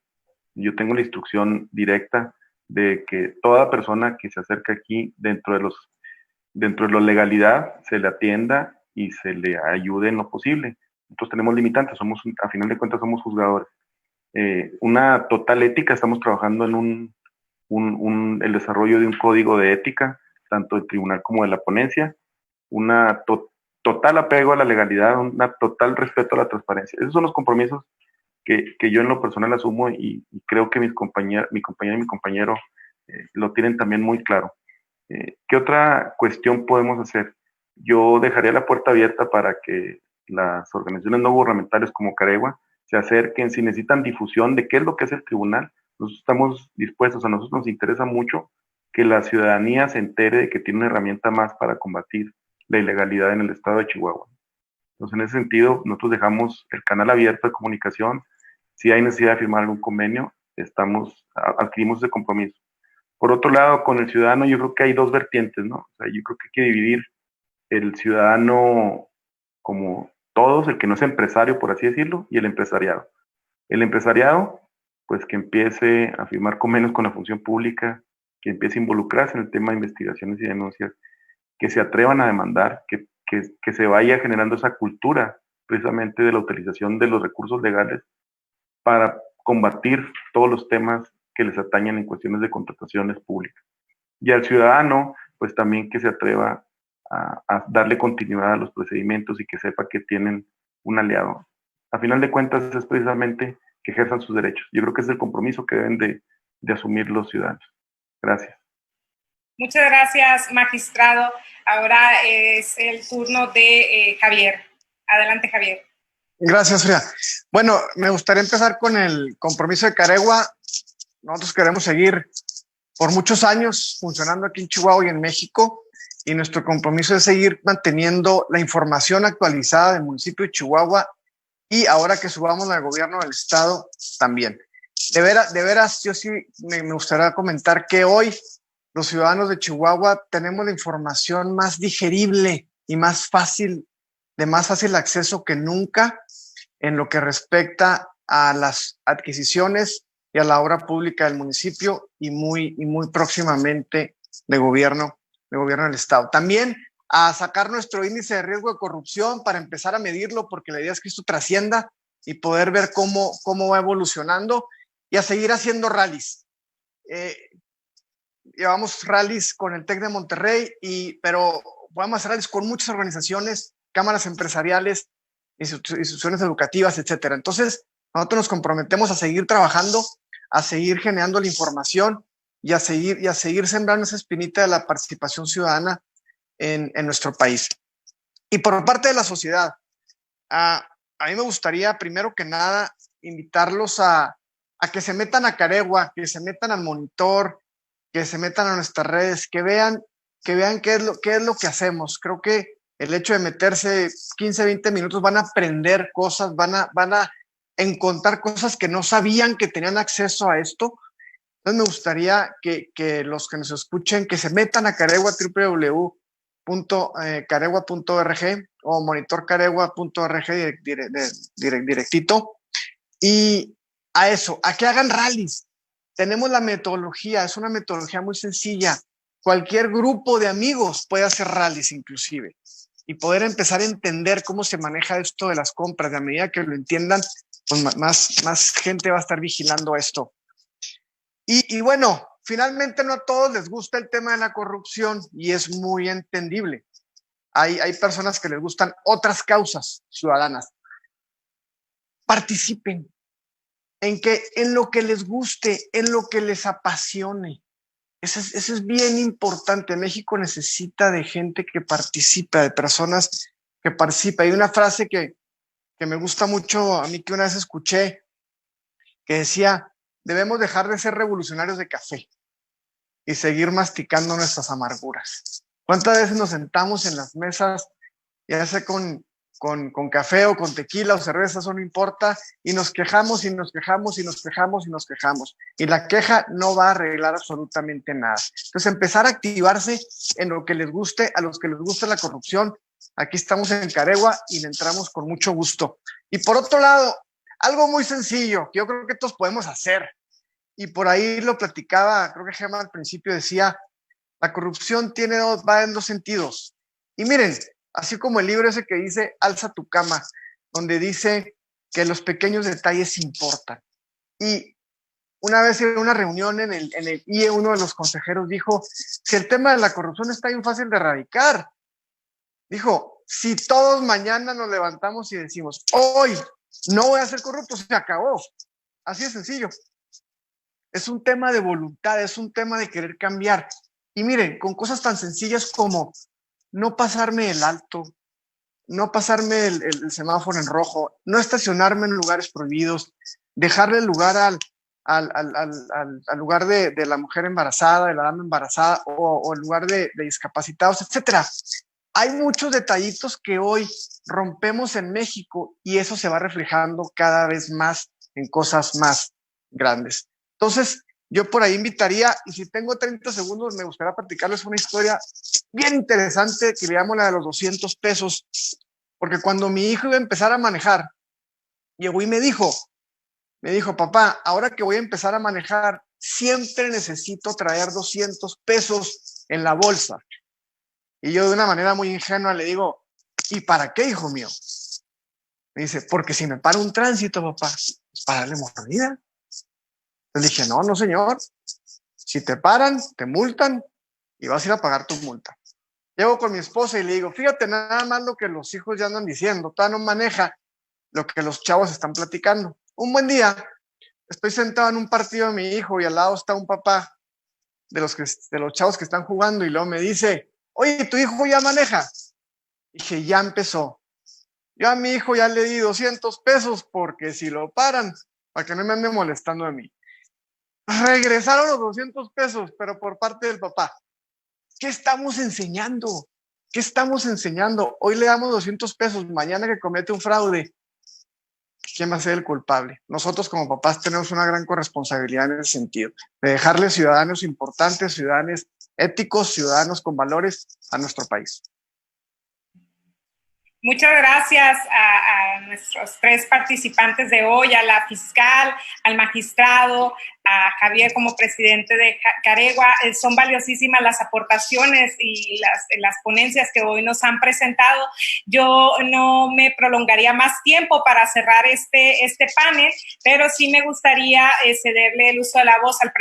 Yo tengo la instrucción directa de que toda persona que se acerque aquí dentro de la legalidad se le atienda y se le ayude en lo posible. Nosotros tenemos limitantes, a final de cuentas somos juzgadores. Una total ética, estamos trabajando en el desarrollo de un código de ética, tanto del tribunal como de la ponencia, una total apego a la legalidad, una total respeto a la transparencia. Esos son los compromisos que yo en lo personal asumo y creo que mi compañera y mi compañero lo tienen también muy claro. ¿Qué otra cuestión podemos hacer? Yo dejaría la puerta abierta para que las organizaciones no gubernamentales como Caregua se acerquen, si necesitan difusión de qué es lo que es el tribunal. Nosotros estamos dispuestos, a nosotros nos interesa mucho que la ciudadanía se entere de que tiene una herramienta más para combatir la ilegalidad en el estado de Chihuahua. Entonces, en ese sentido, nosotros dejamos el canal abierto de comunicación. Si hay necesidad de firmar algún convenio, adquirimos ese compromiso. Por otro lado, con el ciudadano, yo creo que hay dos vertientes, ¿no? O sea, yo creo que hay que dividir el ciudadano como todos, el que no es empresario, por así decirlo, y el empresariado. El empresariado, pues que empiece a firmar convenios con la función pública, que que empiece a involucrarse en el tema de investigaciones y denuncias, que se atrevan a demandar, que se vaya generando esa cultura precisamente de la utilización de los recursos legales para combatir todos los temas que les atañen en cuestiones de contrataciones públicas. Y al ciudadano, pues también que se atreva a darle continuidad a los procedimientos y que sepa que tienen un aliado. A final de cuentas es precisamente que ejerzan sus derechos. Yo creo que es el compromiso que deben de asumir los ciudadanos. Gracias. Muchas gracias, magistrado. Ahora es el turno de Javier. Adelante, Javier. Gracias, Frida. Bueno, me gustaría empezar con el compromiso de Caregua. Nosotros queremos seguir por muchos años funcionando aquí en Chihuahua y en México, y nuestro compromiso es seguir manteniendo la información actualizada del municipio de Chihuahua, y ahora que subamos al gobierno del estado también. De veras, yo sí me gustaría comentar que hoy los ciudadanos de Chihuahua tenemos la información más digerible y más fácil, de más fácil acceso que nunca en lo que respecta a las adquisiciones y a la obra pública del municipio y muy próximamente de gobierno del estado. También a sacar nuestro índice de riesgo de corrupción para empezar a medirlo, porque la idea es que esto trascienda y poder ver cómo va evolucionando, y a seguir haciendo rallies. Llevamos rallies con el TEC de Monterrey, pero vamos a hacer rallies con muchas organizaciones, cámaras empresariales, instituciones educativas, etcétera. Entonces, nosotros nos comprometemos a seguir trabajando, a seguir generando la información y a seguir sembrando esa espinita de la participación ciudadana en nuestro país. Y por parte de la sociedad, a mí me gustaría, primero que nada, invitarlos a que se metan a Caregua, que se metan al Monitor, que se metan a nuestras redes, que vean qué es lo que hacemos. Creo que el hecho de meterse 15, 20 minutos van a aprender cosas, van a encontrar cosas que no sabían que tenían acceso a esto. Entonces me gustaría que los que nos escuchen, que se metan a Caregua, www.caregua.org o monitorcaregua.org directito, y a que hagan rallies. Tenemos la metodología, es una metodología muy sencilla. Cualquier grupo de amigos puede hacer rallies inclusive, y poder empezar a entender cómo se maneja esto de las compras. A medida que lo entiendan, pues más gente va a estar vigilando esto. Y bueno, finalmente no a todos les gusta el tema de la corrupción, y es muy entendible. Hay personas que les gustan otras causas ciudadanas. Participen en lo que les guste, en lo que les apasione. Eso es bien importante. México necesita de gente que participe, de personas que participen. Hay una frase que me gusta mucho a mí, que una vez escuché, que decía: debemos dejar de ser revolucionarios de café y seguir masticando nuestras amarguras. ¿Cuántas veces nos sentamos en las mesas, ya sea con café o con tequila o cerveza, eso no importa, y nos quejamos y nos quejamos y nos quejamos y nos quejamos, y la queja no va a arreglar absolutamente nada? Entonces, empezar a activarse en lo que les guste. A los que les gusta la corrupción, aquí estamos en Caregua y le entramos con mucho gusto. Y por otro lado, algo muy sencillo que yo creo que todos podemos hacer, y por ahí lo platicaba, creo que Gema al principio decía, la corrupción va en dos sentidos. Y miren, así como el libro ese que dice Alza tu cama, donde dice que los pequeños detalles importan. Y una vez en una reunión en el IE, uno de los consejeros dijo: si el tema de la corrupción está bien fácil de erradicar, dijo, si todos mañana nos levantamos y decimos, hoy no voy a ser corrupto, se acabó. Así de sencillo. Es un tema de voluntad, es un tema de querer cambiar. Y miren, con cosas tan sencillas como no pasarme el alto, no pasarme el semáforo en rojo, no estacionarme en lugares prohibidos, dejarle el lugar al lugar de la mujer embarazada, de la dama embarazada, o el lugar de discapacitados, etcétera. Hay muchos detallitos que hoy rompemos en México, y eso se va reflejando cada vez más en cosas más grandes. Entonces, yo por ahí invitaría, y si tengo 30 segundos, me gustaría platicarles una historia bien interesante que le llamo la de los 200 pesos, porque cuando mi hijo iba a empezar a manejar, llegó y me dijo, papá, ahora que voy a empezar a manejar, siempre necesito traer 200 pesos en la bolsa. Y yo de una manera muy ingenua le digo, ¿y para qué, hijo mío? Me dice, porque si me para un tránsito, papá, es para darle mordida. Le dije, no, señor. Si te paran, te multan y vas a ir a pagar tu multa. Llego con mi esposa y le digo, fíjate nada más lo que los hijos ya andan diciendo, todavía no maneja lo que los chavos están platicando. Un buen día, estoy sentado en un partido de mi hijo y al lado está un papá de los chavos que están jugando y luego me dice, oye, ¿tu hijo ya maneja? Dije, ya empezó. Yo a mi hijo ya le di 200 pesos porque si lo paran, para que no me ande molestando a mí. Regresaron los 200 pesos, pero por parte del papá. ¿Qué estamos enseñando? ¿Qué estamos enseñando? Hoy le damos 200 pesos, mañana que comete un fraude, ¿quién va a ser el culpable? Nosotros como papás tenemos una gran corresponsabilidad en ese sentido, de dejarle ciudadanos importantes, ciudadanos éticos, ciudadanos con valores a nuestro país. Muchas gracias a nuestros 3 participantes de hoy, a la fiscal, al magistrado, a Javier como presidente de Caregua. Son valiosísimas las aportaciones y las ponencias que hoy nos han presentado. Yo no me prolongaría más tiempo para cerrar este panel, pero sí me gustaría cederle el uso de la voz al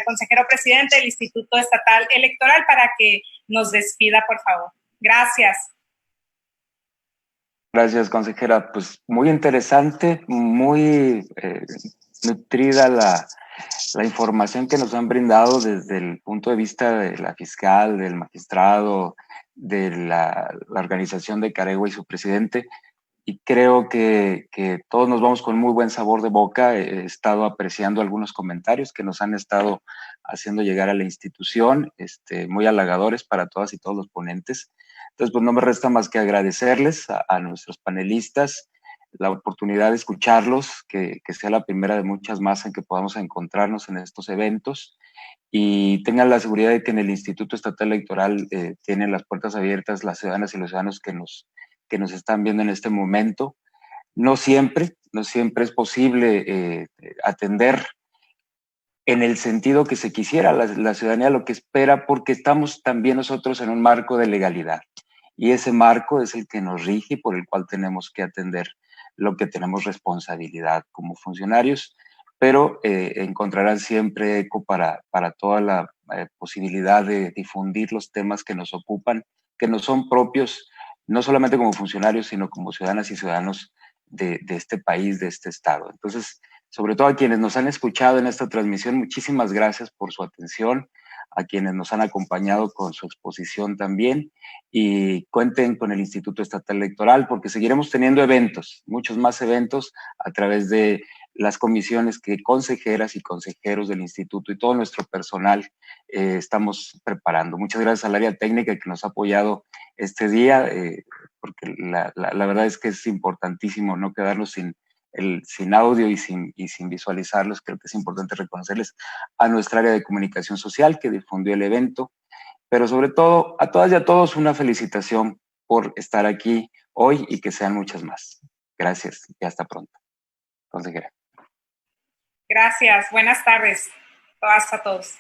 consejero presidente del Instituto Estatal Electoral para que nos despida, por favor. Gracias. Gracias, consejera. Pues muy interesante, muy nutrida la información que nos han brindado desde el punto de vista de la fiscal, del magistrado, de la organización de Caregua y su presidente. Y creo que todos nos vamos con muy buen sabor de boca. He estado apreciando algunos comentarios que nos han estado haciendo llegar a la institución, muy halagadores para todas y todos los ponentes. Entonces, pues no me resta más que agradecerles a nuestros panelistas la oportunidad de escucharlos, que sea la primera de muchas más en que podamos encontrarnos en estos eventos. Y tengan la seguridad de que en el Instituto Estatal Electoral tienen las puertas abiertas las ciudadanas y los ciudadanos que nos están viendo en este momento. No siempre es posible atender en el sentido que se quisiera la ciudadanía lo que espera, porque estamos también nosotros en un marco de legalidad. Y ese marco es el que nos rige y por el cual tenemos que atender lo que tenemos responsabilidad como funcionarios, pero encontrarán siempre eco para toda la posibilidad de difundir los temas que nos ocupan, que nos son propios, no solamente como funcionarios, sino como ciudadanas y ciudadanos de este país, de este estado. Entonces, sobre todo a quienes nos han escuchado en esta transmisión, muchísimas gracias por su atención, a quienes nos han acompañado con su exposición también, y cuenten con el Instituto Estatal Electoral porque seguiremos teniendo eventos, muchos más eventos a través de las comisiones que consejeras y consejeros del instituto y todo nuestro personal estamos preparando. Muchas gracias al área técnica que nos ha apoyado este día, porque la verdad es que es importantísimo no quedarnos sin audio y sin visualizarlos. Creo que es importante reconocerles a nuestra área de comunicación social que difundió el evento, pero sobre todo a todas y a todos una felicitación por estar aquí hoy y que sean muchas más. Gracias y hasta pronto. Consejera. Gracias. Buenas tardes. Todas a todos.